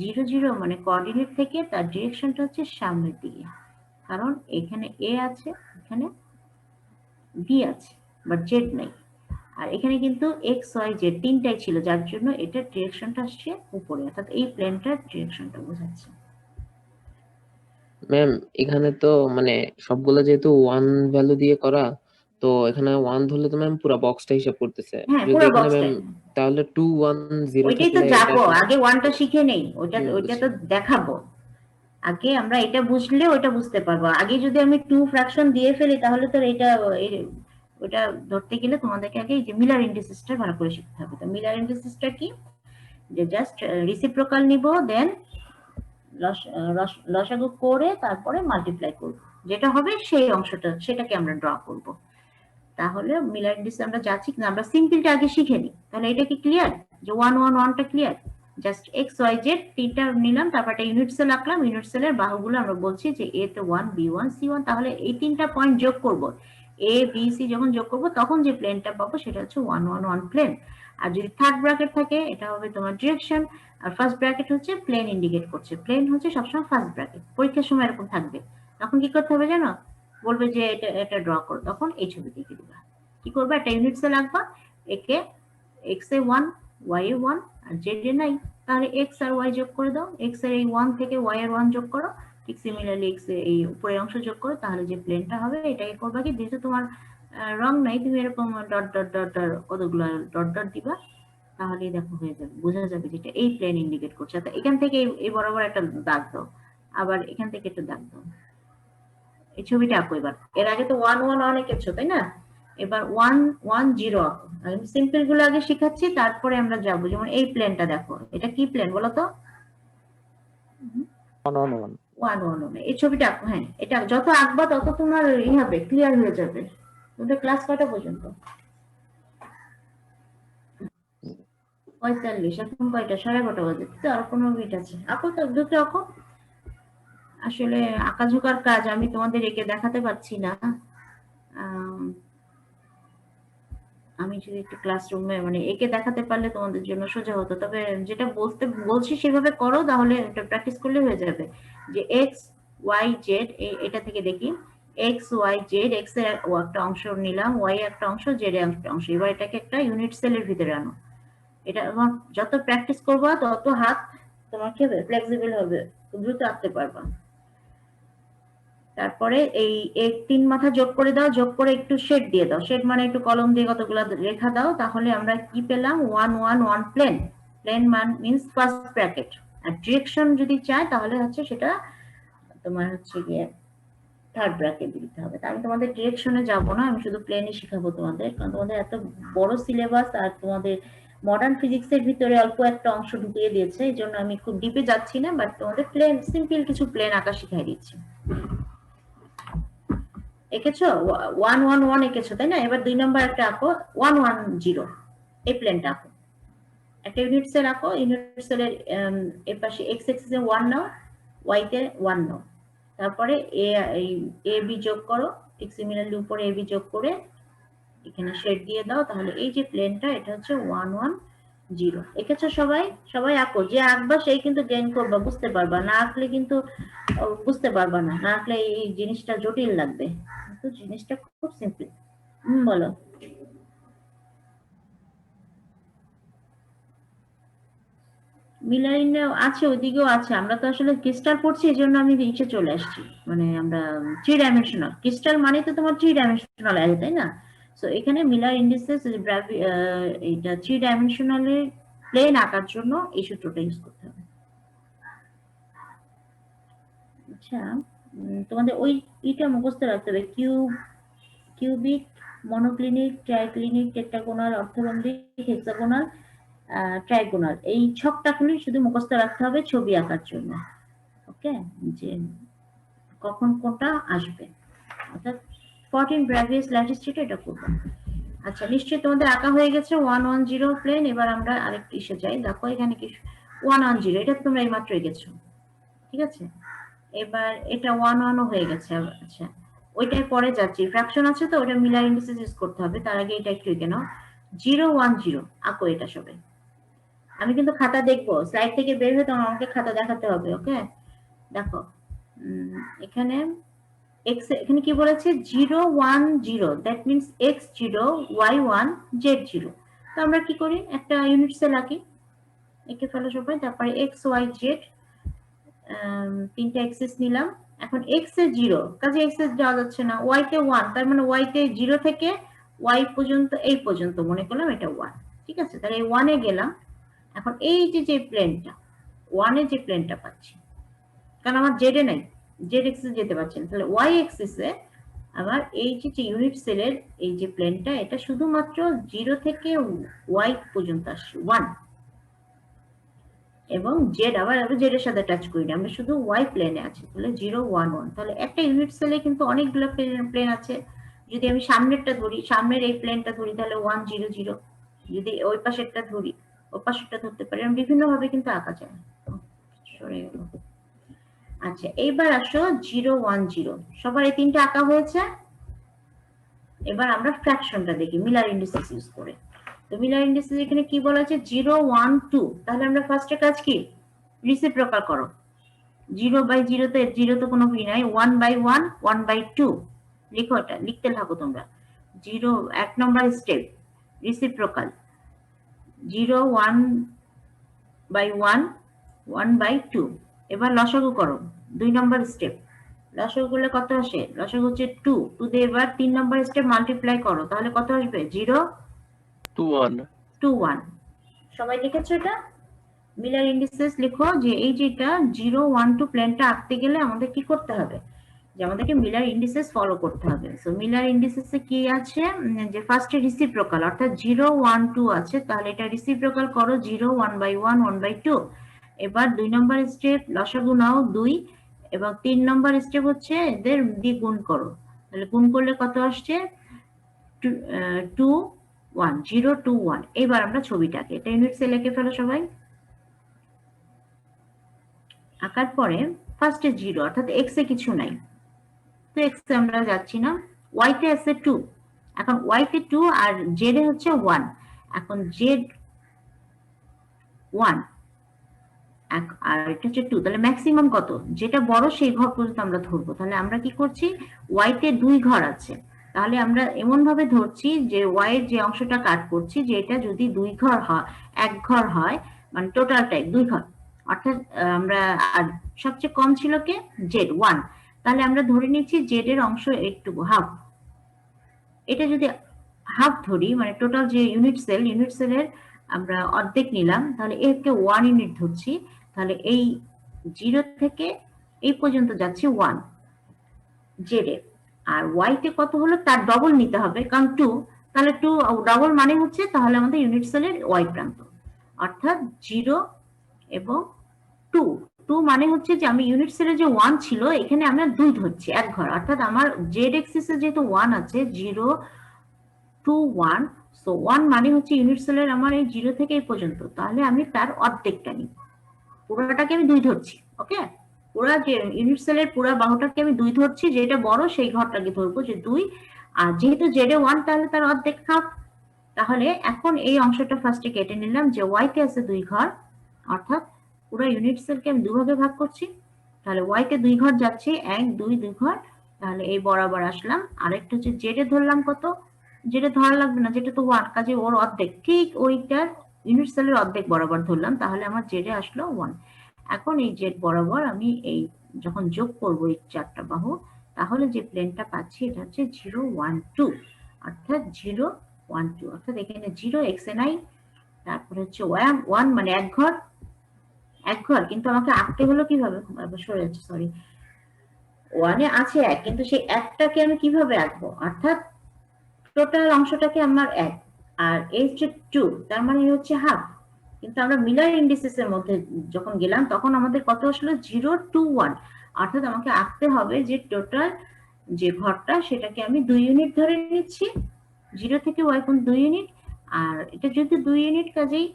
0 0 মানে কোঅর্ডিনেট থেকে তার ডিরেকশনটা হচ্ছে সামনের দিকে কারণ এখানে a আছে এখানে b আছে বাট z নাই আর এখানে কিন্তু x y z তিনটাই ছিল যার জন্য এটা ডিরেকশনটা আসছে উপরে অর্থাৎ এই প্লেনটার ডিরেকশনটা বোঝাচ্ছে ম্যাম এখানে তো মানে সবগুলো যেহেতু 1 ভ্যালু দিয়ে করা তো এখানে 1 ধরলে তো ম্যাম পুরো বক্সটা হিসাব করতেছে হ্যাঁ যদি পুরো এখানে ম্যাম বক্সটা তাহলে 2 1 0 ওইটাই তো থাকলে যাবো আগে 1টা শিখে নেই ওইটা বুঝছি। তো দেখাবো আগে আমরা এটা বুঝলে ওইটা বুঝতে পারবো আগে যদি আমি 2 ফ্র্যাকশন দিয়ে ফেলি তাহলে তো এটা ওটা ধরতে গেলে তোমাদেরকে আগে এই যে মিলার ইন্ডিসেসটা ভালো করে শিখতে হবে তো মিলার ইন্ডিসেসটা কি যে জাস্ট রেসিপ্রোকাল নিব দেন লসাগু করে তারপরে মাল্টিপ্লাই করব যেটা হবে সেই অংশটা সেটাকে আমরা ড্র করব তাহলে মিলার ইন্ডিসেস আমরা যাচ্ছি কিন্তু আমরা সিম্পলটা আগে শিখে নিই তাহলে এটা কি ক্লিয়ার যে 1 1 1টা clear just x y z তিনটা নিলাম তারপর একটা ইউনিট সেল আঁকলাম ইউনিট সেলের বাহুগুলো আমরা বলছি যে a তে 1 b 1 c 1 তাহলে এই তিনটা পয়েন্ট যোগ করব a b c যখন যোগ করব তখন যে প্লেনটা পাবো সেটা হচ্ছে 1 1 1 প্লেন আর যদি থার্ড ব্র্যাকেট থাকে এটা হবে তোমার ডিরেকশন আর ফার্স্ট ব্র্যাকেট হচ্ছে প্লেন ইন্ডিকেট করছে প্লেন হচ্ছে সবসময় ফার্স্ট ব্র্যাকেট পরীক্ষার সময় এরকম থাকবে তখন কি করতে হবে জানো বলবে যে এটা ড্র করো তখন এই ছবি দেখে দিবা কি করবে একটা ইউনিট সেল আঁকবা একে x এ 1 y এ 1 আর z এ নাই তাহলে x আর y যোগ করে দাও x এর এই 1 থেকে y এর 1 যোগ করো ঠিক সিমিলারলি x এর এই উপরের অংশ যোগ করো তাহলে যে প্লেনটা হবে এটাকে করবা কি যেহেতু তোমার রং নাই তুমি এরকম ডট ডট ডট কতগুলো ডট ডট দিবা তাহলেই দেখো হয়ে যাবে বোঝা যাবে যেটা এই প্লেন ইন্ডিকেট করছে এখান থেকে এই বরাবর একটা দাগ দাও আবার এখান থেকে একটু দাগ দাও, এই ছবিটা আঁকো এবার। এর আগে তো 1 1 1 এঁকেছো তাই না, এবার 1 1 0 আঁকো। আমি সিম্পল গুলো আগে শেখাচ্ছি, তারপরে আমরা যাবো। যেমন এই প্লেনটা দেখো, এটা কি প্লেন বলো তো? 1 1 1 1 1 1, এই ছবিটা আঁকো। হ্যাঁ, এটা যত আঁকবা তত তোমার ই হবে, ক্লিয়ার হয়ে যাবে। তোমাদের ক্লাস কয়টা পর্যন্ত? 45, এখন কয়টা? 11:30 বাজে, তো আর 15 মিনিট আছে। আঁকো তো, দ্রুত আঁকো। আসলে আঁকাঝোকার কাজ, আমি তোমাদের এঁকে দেখাতে পারছি না। আমি যদি একটু ক্লাসরুমে মানে এঁকে দেখাতে পারলে তোমাদের জন্য সোজা হতো। তবে যেটা বলছি সেভাবে করো, তাহলে এটা প্র্যাকটিস করলে হয়ে যাবে। যে এক্স ওয়াই জেড, এটা থেকে দেখি এক্স ওয়াই জেড, এক্স এর একটা অংশ নিলাম, ওয়াই একটা অংশ, জেড এর একটা অংশ। এবার এটাকে একটা ইউনিট সেলের ভিতরে আনো। এটা যত প্র্যাকটিস করবা তত হাত তোমার কি হবে, ফ্লেক্সিবল হবে, দ্রুত আঁকতে পারবা। তারপরে এই 3 মাথা যোগ করে দাও, যোগ করে একটু শেড দিয়ে দাও। শেড মানে একটু কলম দিয়ে কতগুলো রেখা দাও। তাহলে আমরা কি পেলাম? 1 1 1 প্লেন। প্লেন মান মিন্স ফার্স্ট ব্র্যাকেট। আর ডিরেকশন যদি চাই তাহলে হচ্ছে সেটা তোমার হচ্ছে গিয়ে থার্ড ব্র্যাকেট দিতে হবে। আমি তোমাদের ডিরেকশনে যাব না, আমি শুধু প্লেনই শেখাবো তোমাদের, কারণ তোমাদের এত বড় সিলেবাস আর তোমাদের মডার্ন ফিজিক্সের ভিতরে অল্প একটা অংশ ঢুকিয়ে দিয়েছে, এই জন্য আমি খুব ডিপে যাচ্ছি না, বাট তোমাদের প্লেন সিম্পল কিছু প্লেন আঁকা শিখাই দিচ্ছি। এঁকেছো 1 1 1 এঁকেছো তাই না? এবার 2 নম্বর একটা আঁকো 1 1 0, এই প্লেনটা আঁকো। একটা ইউনিট সেল আঁকো। ইউনিট সেলের এর পাশে এক্স এক্সিস এ 1 নাও, ওয়াই তে 1 নাও। তারপরে এ বি যোগ করো, ঠিক সিমিলারলি উপরে এ বি যোগ করে এখানে শেড দিয়ে দাও। তাহলে এই যে প্লেনটা, এটা হচ্ছে 1 1 0। এঁকেছো সবাই? সবাই আঁকো। যে আঁকবা সেই কিন্তু গেইন করবা, বুঝতে পারবা। না আঁকলে কিন্তু বুঝতে পারবা না। না আঁকলে এই জিনিসটা জটিল লাগবে, কিন্তু জিনিসটা খুব সিম্পল। বলো। মিলারিন আছে, ওইদিকেও আছে। আমরা তো আসলে ক্রিস্টাল পড়ছি, এই জন্য আমি নিচে চলে আসছি। মানে আমরা 3 ডাইমেনশনাল ক্রিস্টাল মানে তো তোমার 3 ডাইমেনশনাল আছে তাই না? সো এখানে মিলার ইন্ডিসেস এটা 3 ডাইমেনশনালের প্লেন আঁকার জন্য এই সূত্রটা ইউজ করতে হবে। আচ্ছা, তোমাদের ওই এটা মুখস্থ রাখতে হবে। Cubic, monoclinic, triclinic, টেট্রাগোনাল, অর্থরম্বিক, hexagonal, trigonal, এই ছকটাগুলি শুধু মুখস্থ রাখতে হবে ছবি আঁকার জন্য। ওকে, যে কখন কোনটা আসবে, অর্থাৎ 14 ব্র্যাভিয়াস ল্যাটিটিউড এটা করব। আচ্ছা, নিশ্চয়ই তোমাদের আঁকা হয়ে গেছে 1 1 0 প্লেন। এবার আমরা আরেকটু এসে যাই। দেখো এখানে কি 1 1 0, এটা তোমরা এইমাত্র এঁকেছো, ঠিক আছে? এবার এটা 1 1 হয়ে গেছে। আচ্ছা, ওইটাই পরে যাচ্ছি। ফ্র্যাকশন আছে তো, ওটা মিলার ইন্ডিসেস ইউজ করতে হবে। তার আগে এটা একটু এঁকে নাও। 0 1 0 আঁকো এটা সবাই। আমি কিন্তু খাতা দেখবো, স্লাইড থেকে বের হয়ে তখন আমাকে খাতা দেখাতে হবে। ওকে, দেখো এখানে x, এখানে কি বলেছে? 0 1 0, that means x 0, y 1, z 0। তো আমরা কি করি, একটা ইউনিট সেল আঁকি। এঁকে ফেলো সবাই। তারপরে x y z, তিনটা এক্সিস নিলাম। এখন x এ 0, কাজে x এ যাওয়া যাচ্ছে না। y তে 1, তার মানে y তে 0 থেকে y পর্যন্ত, এই পর্যন্ত মনে করলাম এটা 1, ঠিক আছে? তাহলে এই 1 এ গেলাম। এখন এই যে প্লেনটা 1 এ যে প্লেনটা পাচ্ছি, কারণ আমার জেড এ নাই, জেড এক্সিস যেতে পারছি না, তাহলে ওয়াই এক্সিসে আবার এই যে ইউনিট সেলের এই যে প্লেনটা, এটা শুধুমাত্র 0 থেকে ওয়াই পর্যন্ত আসছে 1, এবং জেড আবার জেড এর সাথে টাচ করি না, আমরা শুধু ওয়াই প্লেনে আছি। তাহলে 0 1 1। তাহলে একটা ইউনিট সেলে কিন্তু অনেকগুলো প্লেন আছে। যদি আমি সামনেরটা ধরি, সামনের এই প্লেনটা ধরি, তাহলে 1 0 0। যদি ওই পাশেরটা ধরি, ওই পাশেরটা ধরতে পারি। বিভিন্ন ভাবে কিন্তু আঁকা যায়। সরে গেল। আচ্ছা, এইবার আসো 0 1 0, সবার এই তিনটা আঁকা হয়েছে। এবার আমরা ফ্র্যাকশনটা দেখি মিলার ইন্ডিসেস ইউজ করে। তো মিলার ইন্ডিসেস এখানে কি বলা আছে? 0 1 2। তাহলে আমরা ফার্স্টে কাজ কি, রিসিপ্রোকাল করো। 0 বাই 0 তে 0 তো কোনো ভি নাই, 1 বাই 1 1 বাই 2 লিখো। এটা লিখতে থাকো তোমরা। 0 এক নম্বর স্টেপ, রিসিপ্রোকাল। 0 1 by 1 1 by 2। এবার লসাগু করো, 2 নম্বর স্টেপ। লসাগু করলে কত আসে? লসাগু হচ্ছে 2। 2 দিয়ে এবার 3 নম্বর স্টেপ মাল্টিপ্লাই করো, তাহলে কত আসবে? 0 2 1। 2 1। সবাই লিখেছো এটা? মিলার ইন্ডিসেস লিখো যে এই যেটা 0 1 2 প্লেনটা আঁকতে গেলে আমাদের কি করতে হবে, যে আমাদেরকে মিলার ইন্ডিসেস ফলো করতে হবে। সো মিলার ইন্ডিসেসে কি আছে, যে ফার্স্টে রিসিপ্রোকাল অর্থাৎ 0 1 2 আছে, তাহলে এটা রিসিপ্রোকাল করো 0 1/1 1/2। এবার 2 নম্বর স্টেপ লসাগু নাও 2, এবং 3 নম্বর স্টেপ হচ্ছে এদের দিয়ে গুণ করো। তাহলে গুণ করলে কত আসছে 2 1 0 2 1। এবার আমরা ছবিটাকে এটা ইউনিট সেল এঁকে ফেলো সবাই। আঁকার পরে ফার্স্টে 0 অর্থাৎ এক্স এ কিছু নাই, তো এক্স এ আমরা যাচ্ছি না। ওয়াই তে আছে 2, এখন ওয়াই তে 2 আর জেড এ হচ্ছে 1। এখন জেড 1 আর এটা হচ্ছে 2, তাহলে ম্যাক্সিমাম কত, যেটা বড় সেই ঘর পর্যন্ত আমরা ধরবো। তাহলে আমরা কি করছি, ওয়াই তে 2 ঘর আছে, তাহলে আমরা এমন ভাবে ধরছি যে ওয়াই এর যে অংশটা কাট করছি যে এটা যদি 2 ঘর হয়, 1 ঘর হয়, মানে টোটালটাই 2 ঘর, অর্থাৎ আমরা আর সবচেয়ে কম ছিল কে, জেড 1, তাহলে আমরা ধরে নিচ্ছি জেড এর অংশ একটু হাফ। এটা যদি হাফ ধরি মানে টোটাল যে ইউনিট সেলের আমরা অর্ধেক নিলাম, তাহলে একে 1 ইউনিট ধরছি। তাহলে এই 0 থেকে এই পর্যন্ত যাচ্ছে 1 জেড এ, আর ওয়াই তে কত হলো তার ডবল নিতে হবে কারণ 2, তাহলে 2 ডবল মানে হচ্ছে তাহলে আমাদের ইউনিট সেলের ওয়াই প্রান্ত, অর্থাৎ 0 এবং 2 2 মানে হচ্ছে যে আমি ইউনিট সেলে যে 1 ছিল এখানে আমরা 2 ধরছি, 1 ঘর, অর্থাৎ আমার জেড এক্সিসে যেহেতু 1 আছে 0 2 1, সো 1 মানে হচ্ছে ইউনিট সেলের আমার এই 0 থেকে এই পর্যন্ত, তাহলে আমি তার অর্ধেকটা নিই, পুরোটাকে আমি 2 ধরছি। ওকে, পুরো যে ইউনিট সেলের পুরো বাহুটাকে আমি 2 ধরছি, যেটা বড় সেই ঘরটাকে ধরবো যে 2, আর যেহেতু জেড এ 1 তাহলে তার অর্ধেক হাফ। তাহলে এখন এই অংশটা ফার্স্টে কেটে নিলাম যে ওয়াই তে আছে 2 ঘর, অর্থাৎ পুরো ইউনিট সেলকে আমি 2 ভাগে ভাগ করছি, তাহলে ওয়াই তে 2 ঘর যাচ্ছে 1 2 2 ঘর, তাহলে এই বরাবর আসলাম। আরেকটা হচ্ছে জেড এ ধরলাম কত, যেটা ধরা লাগবে না, যেটা তো 1, কাজে ওর অর্ধেক, ঠিক ওইটার ইউনিট সেলের অর্ধেক বরাবর ধরলাম, তাহলে আমার জেড এ আসলো 1। এখন এই জেড বরাবর আমি এই যখন যোগ করব এই 4টা বাহু, তাহলে যে প্লেনটা পাচ্ছি এটা হচ্ছে 0 1 2, অর্থাৎ 0 1 2, অর্থাৎ এখানে 0 এক্স এ নাই, তারপরে হচ্ছে 1 মানে 1 ঘর, 1 ঘর, কিন্তু আমাকে আঁকতে হলো কিভাবে, সরে যাচ্ছে সরি, 1 এ আছে 1, কিন্তু সেই 1টাকে আমি কিভাবে আঁকবো, অর্থাৎ টোটাল অংশটাকে আমার 1 আর এই হচ্ছে 2, তার মানে হচ্ছে হাফ। কিন্তু আমরা মিলার ইন্ডিসেসের মধ্যে যখন গেলাম তখন আমাদের কত আসলো 0 2 1, অর্থাৎ আমাকে আঁকতে হবে যে টোটাল যে ঘরটা সেটাকে আমি 2 ইউনিট ধরে নিচ্ছি, 0 থেকে y কোণ 2 ইউনিট, আর এটা যেহেতু 2 ইউনিট কাজেই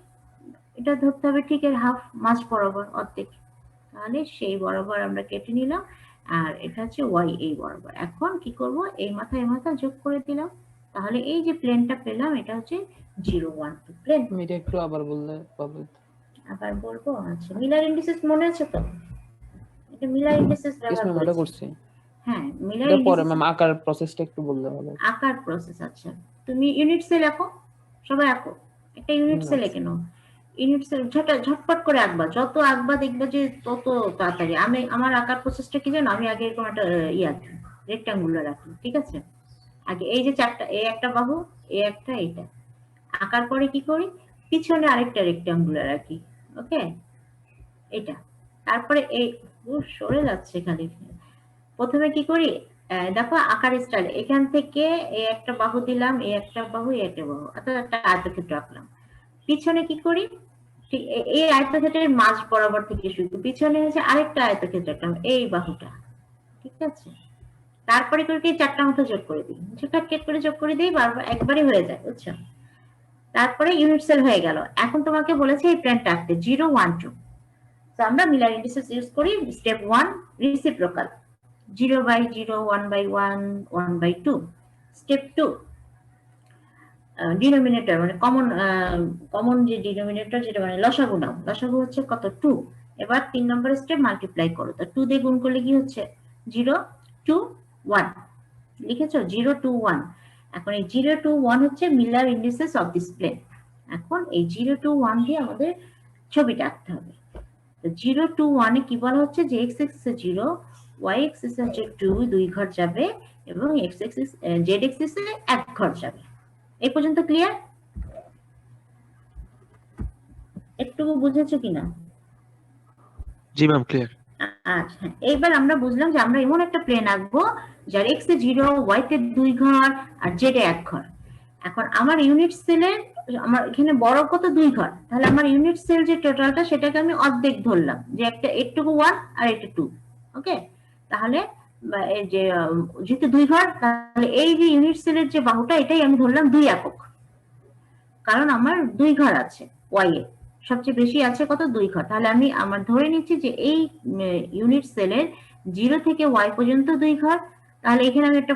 এটা ধরতে হবে ঠিক এর হাফ, মাঝ বরাবর অর্ধেক, তাহলে সেই বরাবর আমরা কেটে নিলাম, আর এটা হচ্ছে y এই বরাবর। এখন কি করব, এই মাথা যোগ করে দিলাম, তাহলে এই যে প্লেনটা পেলাম এটা হচ্ছে 0 1 2 প্লেন। এটা একটু আবার বললে পাবে। আবার বলবো, আচ্ছা মিলার ইন্ডিসেস মনে আছে তো, এটা মিলার ইন্ডিসেস ব্যবহার মনে করেছি। করছি, হ্যাঁ মিলার এটা পরে ইন্ডিসেস ম্যাম আকার প্রসেসটা একটু বললে ভালো। আকার প্রসেস, আচ্ছা তুমি ইউনিট সেল আঁকো, সবাই আঁকো, একটা ইউনিট সেল এঁকে নাও। ইউনিট সেল ঝটপট করে আঁকবা, যত আঁকবা দেখবে যে তত তাড়াতাড়ি। আমি আমার আঁকার প্রসেসটা কি জানো, আমি আগে এরকম একটা আঁকি, রেক্টাঙ্গুলার আঁকি, ঠিক আছে। আগে এই যে 4টা, এই একটা বাহু, এই একটা, এইটা আঁকার পরে কি করি, পিছনে আরেকটা রেক্টাঙ্গুলার আঁকি, ওকে এটা, তারপরে এই সরে যাচ্ছে খালি। প্রথমে কি করি, দেখো আকার স্টাইল, এখান থেকে এই একটা বাহু দিলাম, এই একটা বাহু, এই একটা বাহু, অর্থাৎ একটা আয়তক্ষেত্র আঁকলাম। পিছনে কি করি, ঠিক এই আয়তক্ষেত্রের মাঝ বরাবর থেকে শুরু, পিছনে হচ্ছে আরেকটা আয়তক্ষেত্র আঁকলাম, এই বাহুটা, ঠিক আছে। তারপরে করে কি 4টা মাথা যোগ করে দিই, কাট করে যোগ করে দিই, বারবার একবারই হয়ে যায়, বুঝছো। তারপরে ইউনিট সেল হয়ে গেল। এখন তোমাকে বলেছে এই প্লেনটা আঁকতে 0 1 2, তো আমরা মিলার ইন্ডিসেস ইউজ করি। Step 1 reciprocal 0/0 1/1 1/2। স্টেপ 2 ডিনোমিনেটর মানে কমন যে ডিনোমিনেটর যেটা মানে লসাগু নাও, লসাগু হচ্ছে কত 2। এবার 3 নম্বর স্টেপ মাল্টিপ্লাই করো, তো 2 দিয়ে গুণ করলে কি হচ্ছে 0 2 1, লিখেছো 0 2 1। এখন এই 0 2 1 হচ্ছে Miller indices of this plane. এখন এই 0 2 1 দিয়ে আমাদের ছবিটা আঁকতে হবে। তো 0 2 1 এ কি বলা হচ্ছে যে x axis এ 0, y axis এ হচ্ছে 2 2 ঘর যাবে, এবং x axis z axis এ 1 ঘর যাবে। এই পর্যন্ত ক্লিয়ার? একটু বুঝেছো কিনা? জি ম্যাম, ক্লিয়ার। আচ্ছা, হ্যাঁ, এইবার আমরা বুঝলাম যে আমরা এমন একটা প্লেন আঁকবো যার এক্স এ 0, ওয়াই তে 2 ঘর আর জেড এ 1 ঘর। এখন আমার ইউনিট সেলের, আমার এখানে বড় কত 2 ঘর, তাহলে আমার ইউনিট সেল যে টোটালটা সেটাকে আমি অর্ধেক ধরলাম, যে একটা এইটুকু 1 আর এটা 2। ওকে, তাহলে এই যে যেহেতু 2 ঘর, তাহলে এই যে ইউনিট সেলের যে বাহুটা এটাই আমি ধরলাম 2 একক, কারণ আমার 2 ঘর আছে ওয়াই এ, সবচেয়ে বেশি আছে কত 2 ঘর। তাহলে আমি আমার ধরে নিচ্ছি যে এই ইউনিট সেলের 0 থেকে ওয়াই পর্যন্ত 2 ঘর। তাহলে এখানে আমি একটা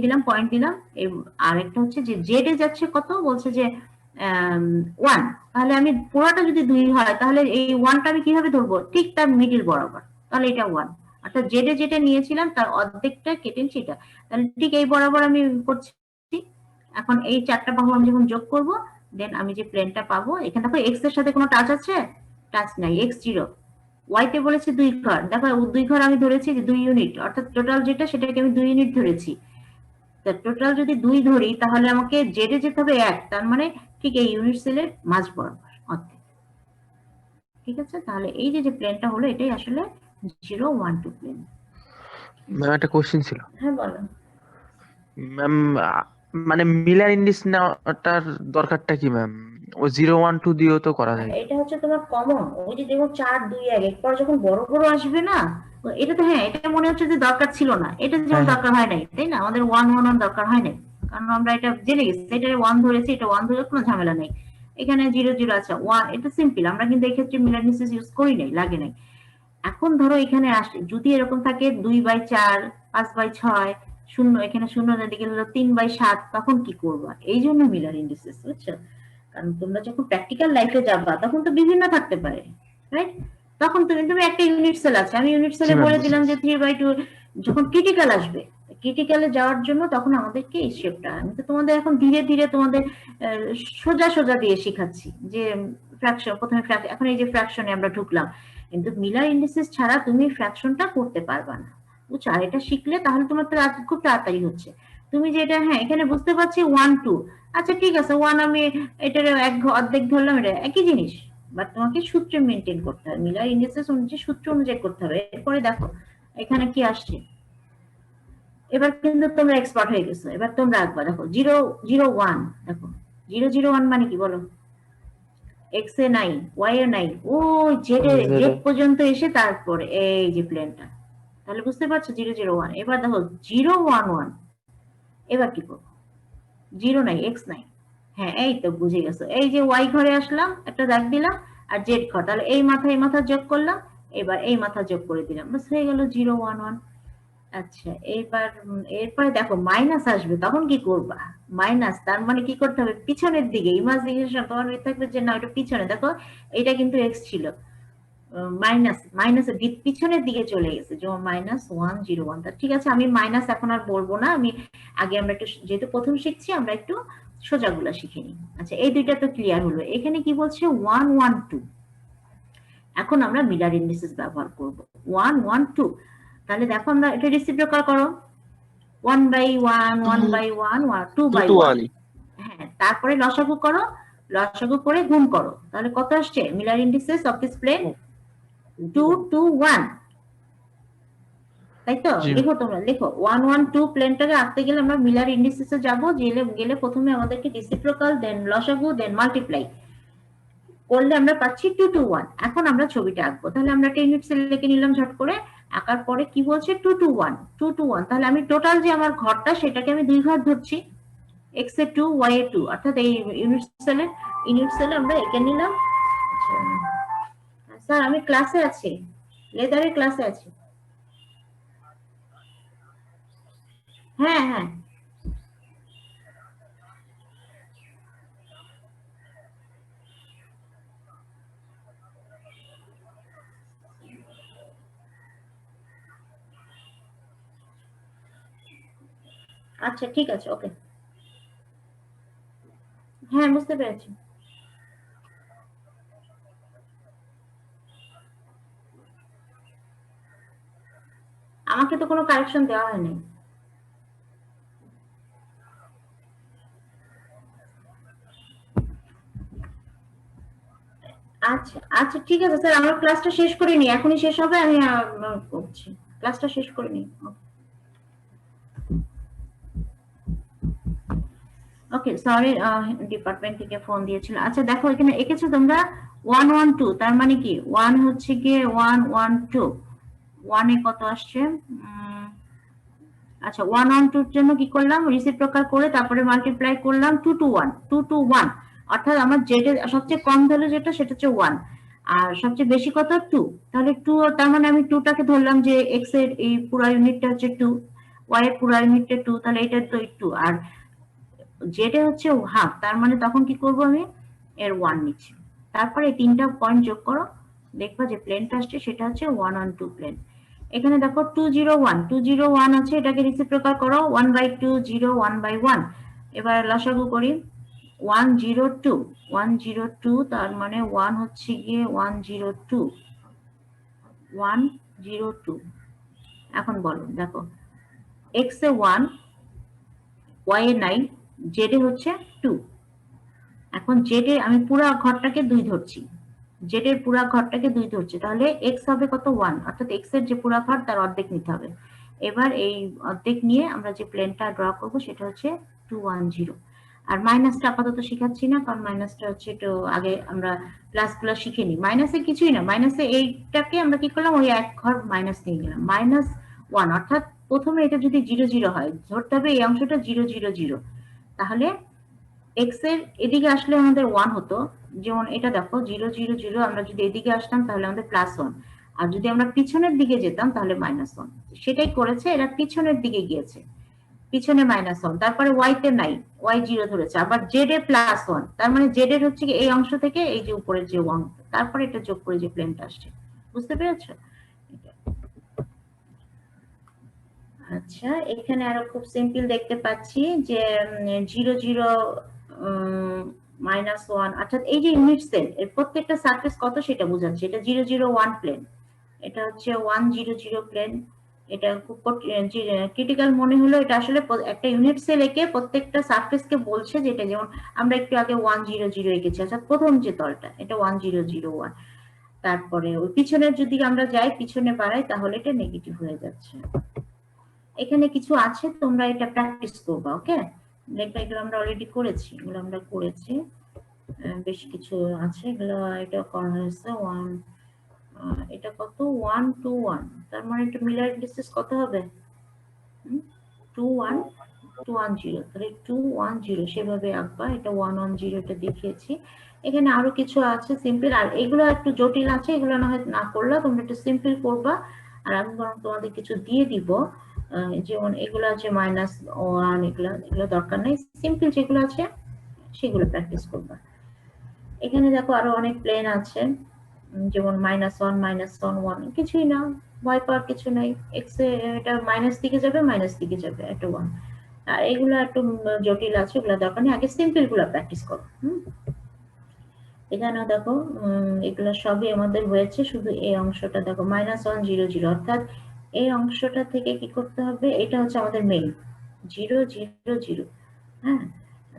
দিলাম, পয়েন্ট দিলাম। আর একটা হচ্ছে যে জেড এ যাচ্ছে কত, বলছে যে 1। তাহলে আমি পুরোটা যদি 2 হয় তাহলে এই 1টা আমি কিভাবে ধরবো, ঠিক তার মিডিল বরাবর, তাহলে এটা 1। অর্থাৎ জেড এ যেটা নিয়েছিলাম তার অর্ধেকটা কেটে সেটা, তাহলে ঠিক এই বরাবর আমি করছি। এখন এই 4টা বাহু আমি যখন যোগ করব, দেন আমি যে প্লেনটা পাবো, এখানে দেখো এক্স এর সাথে কোনো টাচ আছে, টাচ নাই, এক্স 0। ওয়াই তে বলেছে 2 ঘর, দেখো 2 ঘর আমি ধরেছি যে 2 ইউনিট, অর্থাৎ টোটাল যেটা সেটাকে আমি 2 ইউনিট ধরেছি। তা টোটাল যদি 2 ধরি তাহলে আমাকে জেড এ যেতে হবে 1, তার মানে ঠিক এই ইউনিট সেলের মাঝ বরাবর অর্ধেক। ঠিক আছে, তাহলে এই যে যে প্লেনটা হলো এটাই আসলে 0, 1, 2 প্লেন। ম্যাম, একটা কোশ্চেন ছিল। হ্যাঁ বলো। ম্যাম, মানে মিলার ইন্ডিস নেওয়াটার দরকারটা কি ম্যাম? ও 0, 1, 2 দিয়েও তো করা যায়। এটা হচ্ছে তোমার কমন, ওই যে দেখো 4, 2, 1, এরপর যখন বড় বড় আসবে না, এটা তো হ্যাঁ, এটা মনে হচ্ছে যে দরকার ছিল না, এটা যেমন হ্যাঁ, হ্যাঁ। দরকার হয় নাই, তাই না? আমাদের 1, 1, 1 দরকার হয় নাই, কারণ আমরা এটা জেনে গেছি, এটা 1 ধরেছি, এটা 1 ধরে কোনো ঝামেলা নেই। এখানে 0, 0 আছে, 1, এটা সিম্পল, আমরা কিন্তু এই ক্ষেত্রে মিলানিসিস ইউজ করি নাই, লাগে নাই। এখন ধরো এখানে আসে যদি এরকম থাকে 2/4, 5/6, শূন্য, এখানে শূন্য দিকে হলো 3/7, তখন কি করবা? এই জন্য মিলার ইন্ডিসেস, বুঝছো? কারণ তোমরা যখন প্র্যাকটিক্যাল লাইফে যাবা তখন তো বিভিন্ন থাকতে পারে, রাইট? তখন তুমি একটা ইউনিট সেল আছে, আমি ইউনিট জি সেলে ম্যাম, বলে বুঝতে দিলাম যে পারছি। 3/2। যখন ক্রিটিক্যাল আসবে, ক্রিটিক্যালে যাওয়ার জন্য তখন আমাদেরকে এই শেপটা, আমি তো তোমাদের এখন ধীরে ধীরে তোমাদের সোজা সোজা দিয়ে শিখাচ্ছি যে ফ্র্যাকশন, প্রথমে এখন এই যে ফ্র্যাকশনে আমরা ঢুকলাম, কিন্তু মিলার ইন্ডিসেস ছাড়া তুমি ফ্র্যাকশনটা করতে পারবা না, বুঝছো? আর এটা শিখলে তাহলে তোমার তো খুব তাড়াতাড়ি হচ্ছে। তুমি যেটা, হ্যাঁ এখানে বুঝতে পারছি 1, 2, আচ্ছা ঠিক আছে 1 আমি এটার অর্ধেক ধরলাম, এটা একই জিনিস, বাট তোমাকে সূত্র মেনটেন করতে হবে, মিলার ইন্ডিসেস অনুযায়ী সূত্র অনুযায়ী করতে হবে। এরপরে দেখো এখানে কি আসছে, এবার কিন্তু তোমরা এক্সপার্ট হয়ে গেছো, এবার তোমরা একবার দেখো 0, 0, 1, দেখো 0, 0, 1 মানে কি বলো? এক্স এ নাই, ওয়াই এ নাই, ও জেড পর্যন্ত এসে তারপরে এই যে প্লেনটা, তাহলে বুঝতে পারছো 0, 0, 1। এবার দেখো 0, 1, 1, এবার কি করবো? 0 নাই, এক্স নাই, হ্যাঁ এই তো বুঝে গেছো, এই যে ওয়াই ঘরে আসলাম, একটা দাগ দিলাম, আর জেড ঘর, তাহলে এই মাথা যোগ করলাম, এবার এই মাথা যোগ করে দিলাম, বাস হয়ে গেল 0, 1, 1। আচ্ছা, এবার এরপরে দেখো মাইনাস আসবে, তখন কি করবা? মাইনাস, তার মানে কি করতে হবে? পিছনের দিকে ইমাজিনেশন তোমার হয়ে থাকবে যে না ওটা পিছনে, দেখো এটা কিন্তু এক্স ছিল, মাইনাসের পিছনের দিকে চলে গেছে, যেমন -1, 0, 1। ঠিক আছে, আমি মাইনাস এখন আর বলবো না, আমি আগে আমরা একটু, যেহেতু প্রথম শিখছি আমরা একটু সোজাগুলা শিখে নিই। আচ্ছা, এই দুইটা তো ক্লিয়ার হলো। এখানে কি বলছে 1, 1, 2। এখন আমরা মিলার ইন্ডিসেস ব্যবহার করব, 1, 1, 2। তাহলে দেখো আমরা এটা রেসিপ্রোকাল করো, 1/1, 1/1, 2/1। হ্যাঁ, তারপরে লসাগু করো, লসাগু করে গুণ করো, তাহলে কত আসছে? Miller indices of this plane 2, 2, 1, তাই তো? জি লিখো, তোমরা লিখো 1, 1, 2 প্লেনটাকে আঁকতে গেলে আমরা মিলার ইন্ডিসেসে যাবো, গেলে প্রথমে আমাদেরকে রেসিপ্রোকাল, দেন লসাগু, দেন মাল্টিপ্লাই করলে আমরা পাচ্ছি 2, 2, 1। এখন আমরা ছবিটা আঁকবো, তাহলে আমরা একটা ইউনিট সেল লিখে নিলাম ঝট করে। আঁকার পরে কি বলছে 2, 2, 1, 2, 2, 1। তাহলে আমি টোটাল যে আমার ঘরটা সেটাকে আমি 2 ঘর ধরছি, এক্স এ 2, ওয়াই এ 2, অর্থাৎ এই ইউনিট সেলে আমরা এঁকে নিলাম। স্যার আমি ক্লাসে আছি, লেদারের ক্লাসে আছি। হ্যাঁ হ্যাঁ, আচ্ছা ঠিক আছে, ওকে। হ্যাঁ বুঝতে পেরেছি। আমাকে তো কোনো কারেকশন দেওয়া হয়নি। আচ্ছা আচ্ছা ঠিক আছে স্যার, আমরা ক্লাসটা শেষ করে নিই, এখনই শেষ হবে, আমি করছি, ক্লাসটা শেষ করে নিই। ওকে সরি, ডিপার্টমেন্ট থেকে ফোন দিয়েছিল। আচ্ছা দেখো এখানে এঁকেছো তোমরা 112, তার মানে কি 1 হচ্ছে গিয়ে 112, 1 এ কত আসছে? আচ্ছা 112 এর জন্য কি করলাম, রিসিপ্রোকাল করে তারপরে মাল্টিপ্লাই করলাম 2 to 1, 2 to 1, অর্থাৎ আমার যেটা সবচেয়ে কম ভ্যালু যেটা সেটা হচ্ছে 1 আর সবচেয়ে বেশি কত 2, তাহলে 2, তার মানে আমি 2 টাকে ধরলাম যে x এর এই পুরো ইউনিটটা হচ্ছে 2, y এর পুরো ইউনিটটা 2, তাহলে এটা তো 2 আর যেটা হচ্ছে হাফ, তার মানে তখন কি করব আমি এর 1 নিচ্ছি, তারপরে এই তিনটা পয়েন্ট যোগ করো, দেখবা যে প্লেনটা আসছে সেটা হচ্ছে 112 প্লেন। এখানে দেখো 201 আছে, এটাকে রিসিপ্রোকাল করো 1/2 0 1/1, এবার লসাগু করি 102, তার মানে 1 হচ্ছে গিয়ে 102। এখন বলো দেখো x এ 1, y এ 9, z এ হচ্ছে 2। এখন z এ আমি পুরো ঘরটাকে 2 ধরছি, z এর পুরো ঘরটাকে 2 ধরছি, তাহলে x হবে কত 1, অর্থাৎ x এর যে পুরো ঘর তার অর্ধেক নিতে হবে। এবার এই অর্ধেক নিয়ে আমরা যে প্লেনটা ড্র করব সেটা হচ্ছে 210। আর মাইনাসটা আপাতত শেখাচ্ছি না, কারণ মাইনাসটা হচ্ছে একটু আগে আমরা প্লাসগুলো শিখে নিই। মাইনাসে কিছুই না, মাইনাসে এইটাকে আমরা কি করলাম ওই এক ঘর মাইনাস নিয়ে গেলাম, -1, অর্থাৎ প্রথমে এটা যদি 0 0 হয় ধরতে হবে এই অংশটা 0 0 0, তাহলে x এর এদিকে আসলে আমাদের 1 হতো, যেমন এটা দেখো 0 0 0, আমরা যদি এদিকে আসতাম তাহলে আমাদের +1, আর যদি আমরা পিছনের দিকে যেতাম তাহলে -1, সেটাই করেছে, এরা পিছনের দিকে গিয়েছে, পিছনে -1, তারপরে y তে নাই, y 0 ধরেছে, আবার z এ +1, তার মানে z এর হচ্ছে এই অংশ থেকে এই যে উপরের যে 1, তারপরে এটা যোগ করে যে প্লেনটা আসছে, বুঝতে পেরেছো? আচ্ছা এখানে আরো খুব সিম্পল দেখতে পাচ্ছি যে 0 0 -1, অর্থাৎ এই যে ইউনিট সেল এর প্রত্যেকটা সারফেস কত সেটা বোঝাচ্ছে, এটা 0 0 1 প্লেন, এটা হচ্ছে 1 0 0 প্লেন, এটা খুব ক্রিটিক্যাল মনে হলো, এটা আসলে একটা ইউনিট সেল একে প্রত্যেকটা সারফেসকে বলছে, যেটা যেমন আমরা একটু আগে 1 0 0 এঁকেছি, অর্থাৎ প্রথম যে তলটা এটা 1 0 0 1, তারপরে ওই পিছনের যদি আমরা যাই পিছনে বাড়াই তাহলে এটা নেগেটিভ হয়ে যাচ্ছে। এখানে কিছু আছে, তোমরা এটা প্র্যাকটিস করবা, ওকে? দেখবে এগুলো আমরা অলরেডি করেছি, এগুলো আমরা করেছি, বেশ কিছু আছে এগুলো, এটা করা হয়েছে 1, এটা কত 1 2 1, তার মানে এটা মিলার ইন্ডিসেস কত হবে 2 1 2 1 0, তাহলে 2 1 0 সেভাবে আঁকবা, এটা 1 1 0 এটা দেখিয়েছি। এখানে আরো কিছু আছে সিম্পল, আর এগুলো একটু জটিল আছে, এগুলো না হয় না করলে তোমরা একটু সিম্পল করবা, আর আমি বরং তোমাদের কিছু দিয়ে দিব, যেমন এগুলো আছে -1, এগুলো দরকার নেই, সিম্পল যেগুলো আছে সেগুলো প্র্যাকটিস করবা। এখানে দেখো আরো অনেক প্লেন আছে, যেমন -1 -1 কিছুই না, ভয় পাওয়ার কিছু নাই, এক্স এ এটা মাইনাস দিকে যাবে, মাইনাস দিকে যাবে, এটা 1, আর এগুলো একটু জটিল আছে, এগুলো দরকার নেই, আগে সিম্পল গুলো প্র্যাকটিস করো। এখানেও দেখো এগুলো সবই আমাদের হয়েছে, শুধু এই অংশটা দেখো -1 0 0, অর্থাৎ এই অংশটা থেকে কি করতে হবে, এটা হচ্ছে আমাদের মেইন 0 0 0, হ্যাঁ,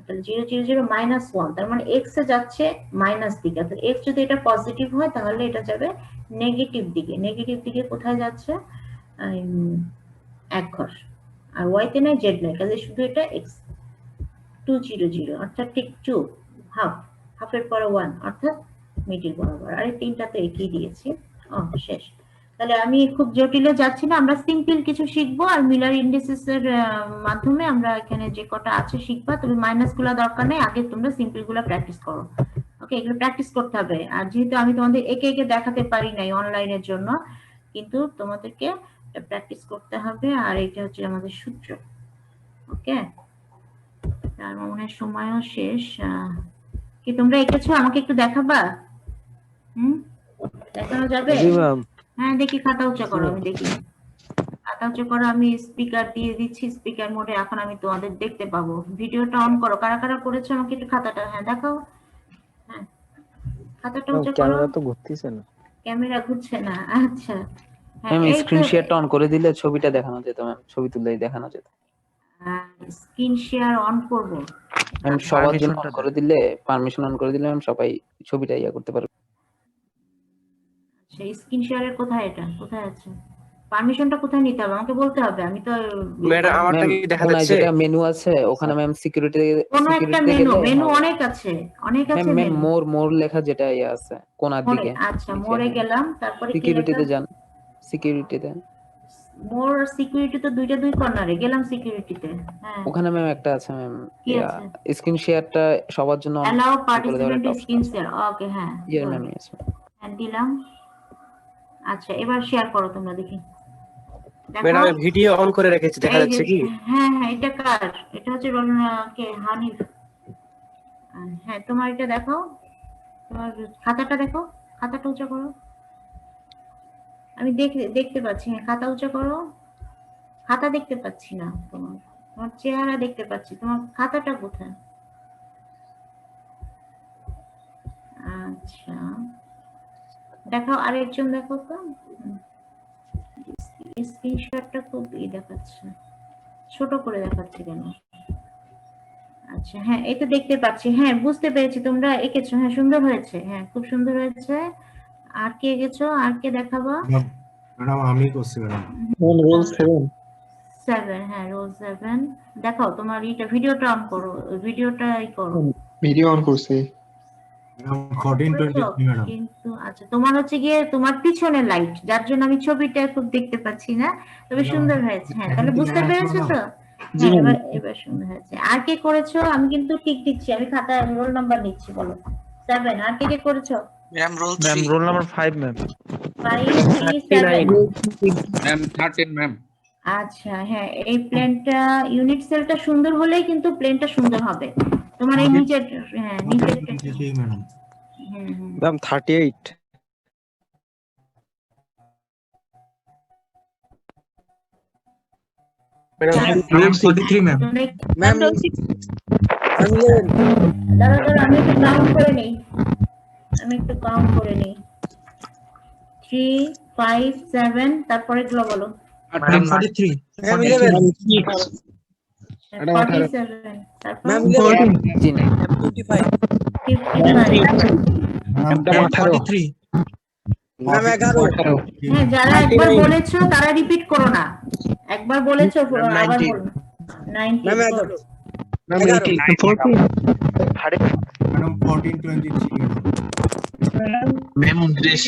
তাহলে 0 0 0 -1, তার মানে এক্স এ যাচ্ছে মাইনাস দিকে, অর্থাৎ এক্স যদি এটা পজিটিভ হয় তাহলে এটা যাবে নেগেটিভ দিকে, নেগেটিভ দিকে কোথায় যাচ্ছে এক ঘর, আর ওয়াই তে নাই জেড নাই, কাজে শুধু এটা এক্স 2 0 0, অর্থাৎ ঠিক 2 হাফ, হাফের পরে 1, অর্থাৎ মিডিল বরাবর, আর এই তিনটা তো একই দিয়েছি, শেষ। তাহলে আমি খুব জটিলে যাচ্ছি না, আমরা সিম্পল কিছু শিখবো, আর মিলার ইন্ডিসেস এর মাধ্যমে আমরা এখানে যে কটা আছে শিখবা, তবে মাইনাস গুলা দরকার নেই, আগে তোমরা সিম্পল গুলা প্র্যাকটিস করো, ওকে? এগুলো প্র্যাকটিস করতে হবে, আর যেহেতু আমি তোমাদের একে একে দেখাতে পারি নাই অনলাইনের জন্য, কিন্তু তোমাদেরকে প্র্যাকটিস করতে হবে, আর এটা হচ্ছে আমাদের সূত্র, ওকে? তার মনে সময়ও শেষ, কি তোমরা এঁকেছো, আমাকে একটু দেখাবা? দেখানো যাবে? হ্যাঁ দেখি, খাতা উঁচা করো, আমি দেখি, খাতা উঁচা করো, আমি স্পিকার দিয়ে দিচ্ছি, স্পিকার মোডে, এখন আমি তোমাদের দেখতে পাবো, ভিডিওটা অন করো, কারা কারা করেছো আমাকে একটু খাতাটা, হ্যাঁ দেখাও, হ্যাঁ খাতাটা উঁচা করো, ক্যামেরা তো ঘুরতেছে না, ক্যামেরা ঘুরছে না, আচ্ছা হ্যাঁ ম্যাম এই স্ক্রিন তো, শেয়ারটা অন করে দিলে ছবিটা দেখানো যেত ম্যাম, ছবি তুললেই দেখানো যেত। স্ক্রিন শেয়ার অন করব, ম্যাম সবার জন্য অন করে দিলে, পারমিশন অন করে দিলে ম্যাম সবাই ছবিটা ইয়া করতে পারবে। সেই স্ক্রিন শেয়ারের কোথায়, এটা কোথায় আছে? পারমিশনটা কোথায় নিতে হবে আমাকে বলতে হবে, আমি তো ম্যাডাম আমারটা ম্যাম কি দেখা কোনায় যাচ্ছে? যেটা মেনু আছে ওখানে ম্যাম কোনো একটা সিকিউরিটিতে মেনু, গেলে মেনু হবে। অনেক আছে, অনেক ম্যাম আছে ম্যাম মেনু। মোর লেখা যেটা ইয়ে আছে কোনার মোড়ে, দিকে আচ্ছা নিচে, মোড়ে হ্যাঁ গেলাম, তারপরে কি লেখা? সিকিউরিটিতে যান, সিকিউরিটিতে মোর সিকিউরিটি তো দুই কর্নারে গেলাম সিকিউরিটিতে। হ্যাঁ, ওখানে ম্যাম একটা আছে ম্যাম, কি ইয়া আছে? স্ক্রিন শেয়ারটা সবার জন্য অন অ্যালাউ করে দেওয়ার পার্টিসিপেন্ট একটা অপশন স্ক্রিন আছে। শেয়ার, ওকে হ্যাঁ ইয়ের good. Ma'am yes. হ্যাঁ দিলাম। আচ্ছা এবার শেয়ার করো তোমরা দেখি, দেখো। ম্যাডাম আমি ভিডিও অন করে রেখেছি, দেখা এই যে, যাচ্ছে কি? হ্যাঁ হ্যাঁ এটা কার? এটা হচ্ছে কে হানিফ। হ্যাঁ তোমার এটা দেখাও, তোমার খাতাটা দেখো, খাতাটা উঁচা করো, আমি দেখতে পাচ্ছি। হ্যাঁ খাতা উঁচা করো, খাতা দেখতে পাচ্ছি না তোমার, তোমার চেহারা দেখতে পাচ্ছি, তোমার খাতাটা কোথায়? আচ্ছা দেখাও, আরেকজন দেখো তো। স্ক্রিনশটটা খুব দেখাচ্ছে, ছোট করে দেখাচ্ছে কেন? আচ্ছা হ্যাঁ এই তো দেখতে পাচ্ছি, হ্যাঁ বুঝতে পেরেছি তোমরা এঁকেছো, হ্যাঁ সুন্দর হয়েছে, হ্যাঁ খুব সুন্দর হয়েছে। আর কে এঁকেছো, আর কে দেখাবো? ম্যাডাম আমি করছি ম্যাডাম। রোল 7 7, হ্যাঁ রোল 7 দেখাও। তোমার এটা ভিডিওটা অন করো, ভিডিওটা করো। ভিডিও অন করছি। Madam 1423 madam. কিন্তু আচ্ছা তোমার হচ্ছে গিয়ে তোমার পিছনে লাইট, যার জন্য আমি ছবিটা খুব দেখতে পাচ্ছি না, তবে সুন্দর হয়েছে। হ্যাঁ তাহলে বুঝতে পেরেছো তো? জি হ্যাঁ ম্যাম। এবার সুন্দর হয়েছে। আর কে করেছো? আমি কিন্তু টিক দিচ্ছি, আমি খাতায় রোল নাম্বার নিচ্ছি, বলো 7। আর কে করেছো? Ma'am roll ma'am 3। Roll number 5 ma'am. 5 3 7। Ma'am 13 ma'am. আচ্ছা হ্যাঁ এই প্লেনটা ইউনিট সেলটা সুন্দর হলেই কিন্তু প্লেনটা সুন্দর হবে। তোমার এই নিচের, হ্যাঁ নিচের, 1423 ম্যাডাম। হুম ma'am 38। Madam ma'am 43 ma'am. Ma'am দাঁড়া আমি একটু কাউন্ট করে নেই, আমি একটু কাউন্ট করে নেই। 3 5 7 তারপরে গুলো বলো। ম্যাডাম 43। ম্যাম 11 47 তারপর ম্যাম 11 জি না 55 55। ম্যাম 43। ম্যাম 11 হ্যাঁ যারা একবার বলেছো তারা রিপিট করো না, একবার বলেছো আবার বলো। 90 ma'am 11 good. Ma'am 18 madam 1423 ma'am 19।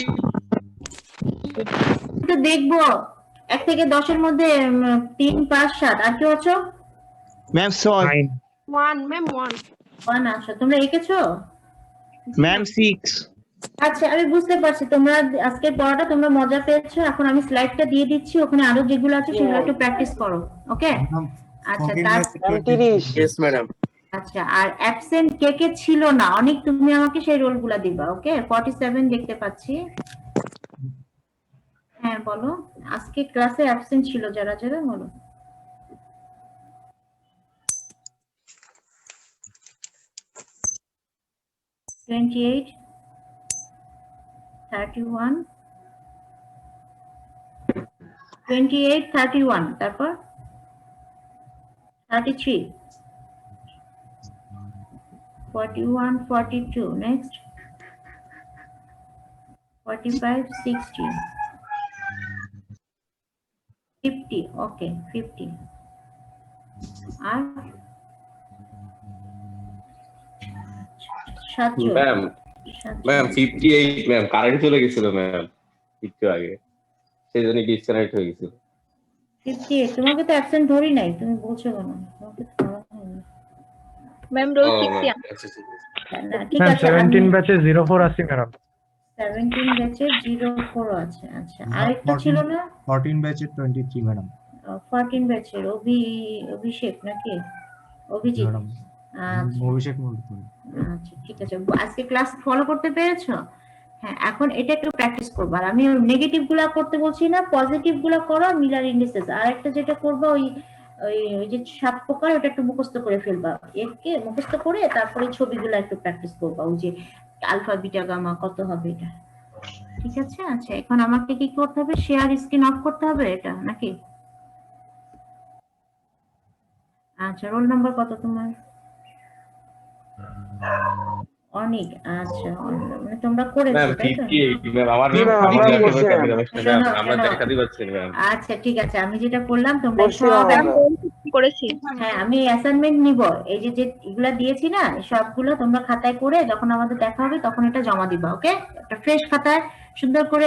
তো দেখবো 1 থেকে 10 এর মধ্যে 3 5 7 আর কি আছো? ম্যাম 6 1 আসো, তোমরা এঁকেছো? ম্যাম 6 আচ্ছা আমি বুঝতে পারছি তোমরা আজকের পড়াটা তোমরা মজা পেয়েছো। এখন আমি স্লাইডটা দিয়ে দিচ্ছি, ওখানে আরো যেগুলো আছে সেগুলো একটু প্র্যাকটিস করো, ওকে? ম্যাডাম আচ্ছা 14 ইয়েস ম্যাডাম। আচ্ছা আর অ্যাবসেন্ট কে কে ছিল না অনেক, তুমি আমাকে সেই রোলগুলো দিবা, ওকে? 47 দেখতে পাচ্ছি। হ্যাঁ বলো, আজকে ক্লাসে অ্যাবসেন্ট ছিল যারা যারা, বলো। $28 31 28 31 তারপর 33 41 42 next 45 60 50 okay 50 আর 7 ম্যাম 58 ম্যাম কারেন্ট চলে গেছিল ম্যাম একটু আগে, সেই জন্য ডিসকানেক্ট হয়ে গেছিল। 58 তোমাকে তো অ্যাবসেন্ট ধরি নাই, তুমি বলছো কেন? তোমাকে তো ধরা হয়নি। ম্যাম রোল ও 6 ম্যাম আচ্ছা ঠিক আছে। না ঠিক আছে, 17 ব্যাচে 04 আছে ম্যাডাম। 17 ব্যাচে 04 আছে। আচ্ছা আরেকটা ছিল না? 14 ব্যাচের 23 ম্যাডাম। 14 ব্যাচের অভিষেক নাকি অভিজিৎ? ম্যাডাম আচ্ছা অভিষেক মল্লিক। আচ্ছা ঠিক আছে, আজকে ক্লাস ফলো করতে পেরেছো? হ্যাঁ এখন এটা একটু প্র্যাকটিস করবো। আর আমি নেগেটিভ গুলা করতে বলছি না, পজিটিভ গুলা করো, মিলার ইন্ডিসেস। আর একটা যেটা করবো ওই ওই ওই যে 7 প্রকার, ওটা একটু মুখস্থ করে ফেলবা, এরকে মুখস্থ করে তারপরে ছবিগুলো একটু প্র্যাকটিস করবা, ওই যে আলফা বিটা গামা কত হবে এটা, ঠিক আছে? আচ্ছা এখন আমাকে কি করতে হবে, শেয়ার স্ক্রিন অফ করতে হবে এটা নাকি? আচ্ছা রোল নাম্বার কত তোমার? অনেক আচ্ছা মানে তোমরা করেছো ম্যাম তাই তো 58 ম্যাম আমার জি ম্যাম, আমি আমরা ল্যাপটপে করছি চাবি ম্যাম। রমেশ ম্যাম শোনো, আমরা শোনো। দেখাতে পাচ্ছি ম্যাম। আচ্ছা ঠিক আছে, আমি যেটা করলাম তোমরা করছি সব ম্যাম আমরা। করেছি। হ্যাঁ আমি অ্যাসাইনমেন্ট নিব, এই যে যে এগুলা দিয়েছি না সবগুলো তোমরা খাতায় করে যখন আমাদের দেখা হবে তখন এটা জমা দিবা, ওকে? একটা ফ্রেশ খাতায় সুন্দর করে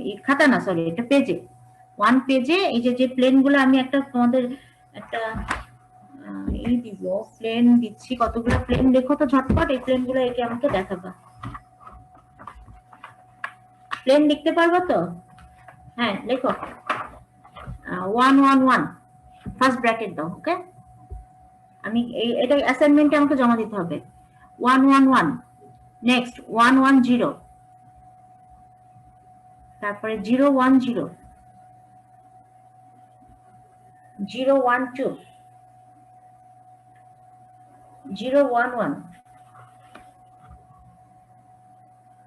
এই খাতা না সরি এটা পেজে, ওয়ান পেজে এই যে যে প্লেন গুলো আমি একটা তোমাদের একটা এই দিব প্লেন দিচ্ছি, কতগুলো প্লেন দেখো তো ঝটপট, এই প্লেন গুলো একে আমাকে দেখাবা। প্লেন লিখতে পারবো তো? হ্যাঁ লেখো 111 ফার্স্ট ব্র্যাকেট দাও, ওকে? আমি এটা অ্যাসাইনমেন্টে আমাকে জমা দিতে হবে। 111 নেক্সট 110 তারপরে 010 012 011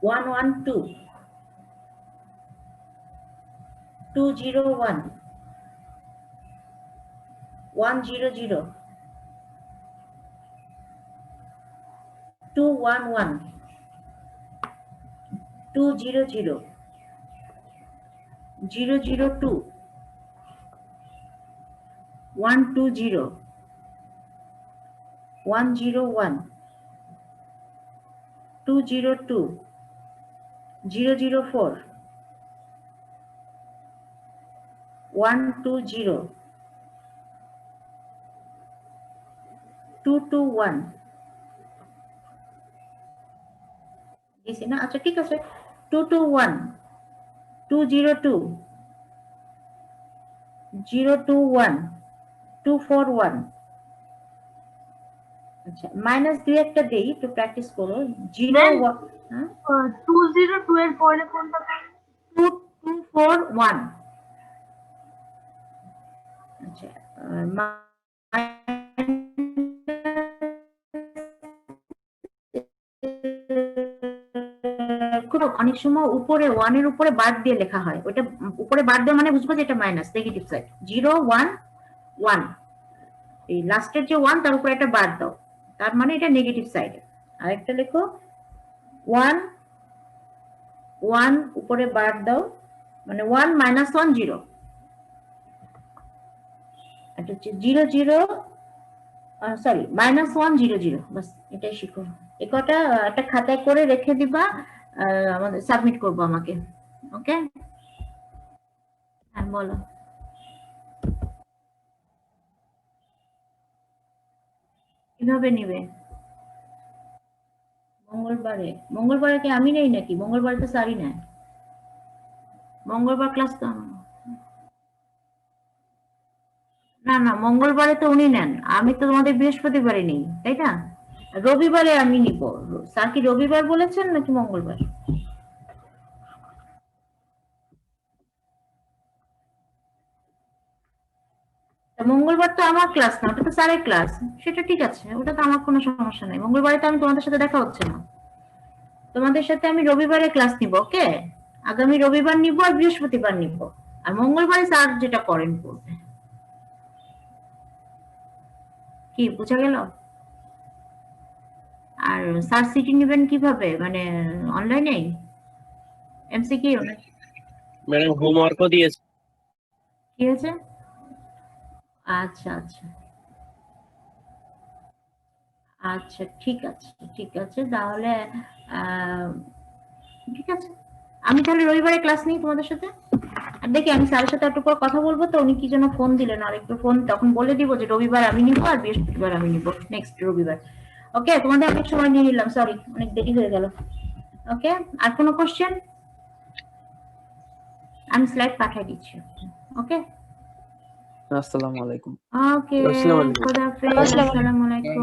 112 201 100 211 200 002 120 101 202 004 120 221 দিছি না? আচ্ছা ঠিক আছে 221 202 021 241 আচ্ছা মাইনাস দুই একটা দেই একটু প্র্যাকটিস করো। 202 এর পরে কোনটা? 2241 আচ্ছা অনেক সময় উপরে ওয়ানের উপরে বাদ দিয়ে লেখা হয়, ওটা উপরে বাদ দেওয়া মানে বুঝবো যে এটা মাইনাস নেগেটিভ সাইড। 011 এই লাস্টের যে ওয়ান তার উপরে একটা বাদ দাও, তার মানে এটা নেগেটিভ সাইডে। আরেকটা লেখো 1 উপরে বাদ দাও মানে 1 -1 0 এটা হচ্ছে 00 সরি -100 বাস এটাই শিখো। এ কটা একটা খাতায় করে রেখে দিবা, আমাদের সাবমিট করবো আমাকে, ওকে? হ্যাঁ বলো কিভাবে নিবে? মঙ্গলবারে কি আমি নেই নাকি? মঙ্গলবারে তো স্যারই নেয়, মঙ্গলবার ক্লাস তো না না মঙ্গলবারে তো উনি নেন, আমি তো তোমাদের বৃহস্পতিবারে নেই তাই না? রবিবারে আমি নিব। স্যার কি রবিবার বলেছেন নাকি মঙ্গলবার? মঙ্গলবার তো আমার ক্লাস না, ওটা তো স্যারের ক্লাস, সেটা ঠিক আছে, ওটা তো আমার কোনো সমস্যা নেই। মঙ্গলবারে তো আমি তোমাদের সাথে দেখা হচ্ছে না, তোমাদের সাথে আমি রবিবারে ক্লাস নিব, ওকে? আগামী রবিবার নিব আর বৃহস্পতিবার নিব, আর মঙ্গলবারে স্যার যেটা করেন করবে। কি বোঝা গেল? আর স্যার সিটি নেবেন কিভাবে, মানে অনলাইনে এমসিকিউ? ম্যাডাম হোমওয়ার্কও দিয়েছে। কি হয়েছে? আচ্ছা আচ্ছা আচ্ছা ঠিক আছে ঠিক আছে তাহলে ঠিক আছে আমি তাহলে রবিবারে ক্লাস নিই তোমাদের সাথে। আর দেখি আমি স্যারের সাথে একটু পর কথা বলবো, তো উনি কি যেন ফোন দিলেন, আর একটু ফোন তখন বলে দিব যে রবিবার আমি নিবো আর বৃহস্পতিবার আমি নিবো, নেক্সট রবিবার। ওকে তোমাদের অনেক সময় নিয়ে নিলাম, সরি অনেক দেরি হয়ে গেল। ওকে আর কোনো কোশ্চেন? আমি স্লাইড পাঠিয়ে দিচ্ছি। ওকে আসসালামু আলাইকুম। ওকে আসসালামু আলাইকুম। খোদা হাফেজ, আসসালামু আলাইকুম।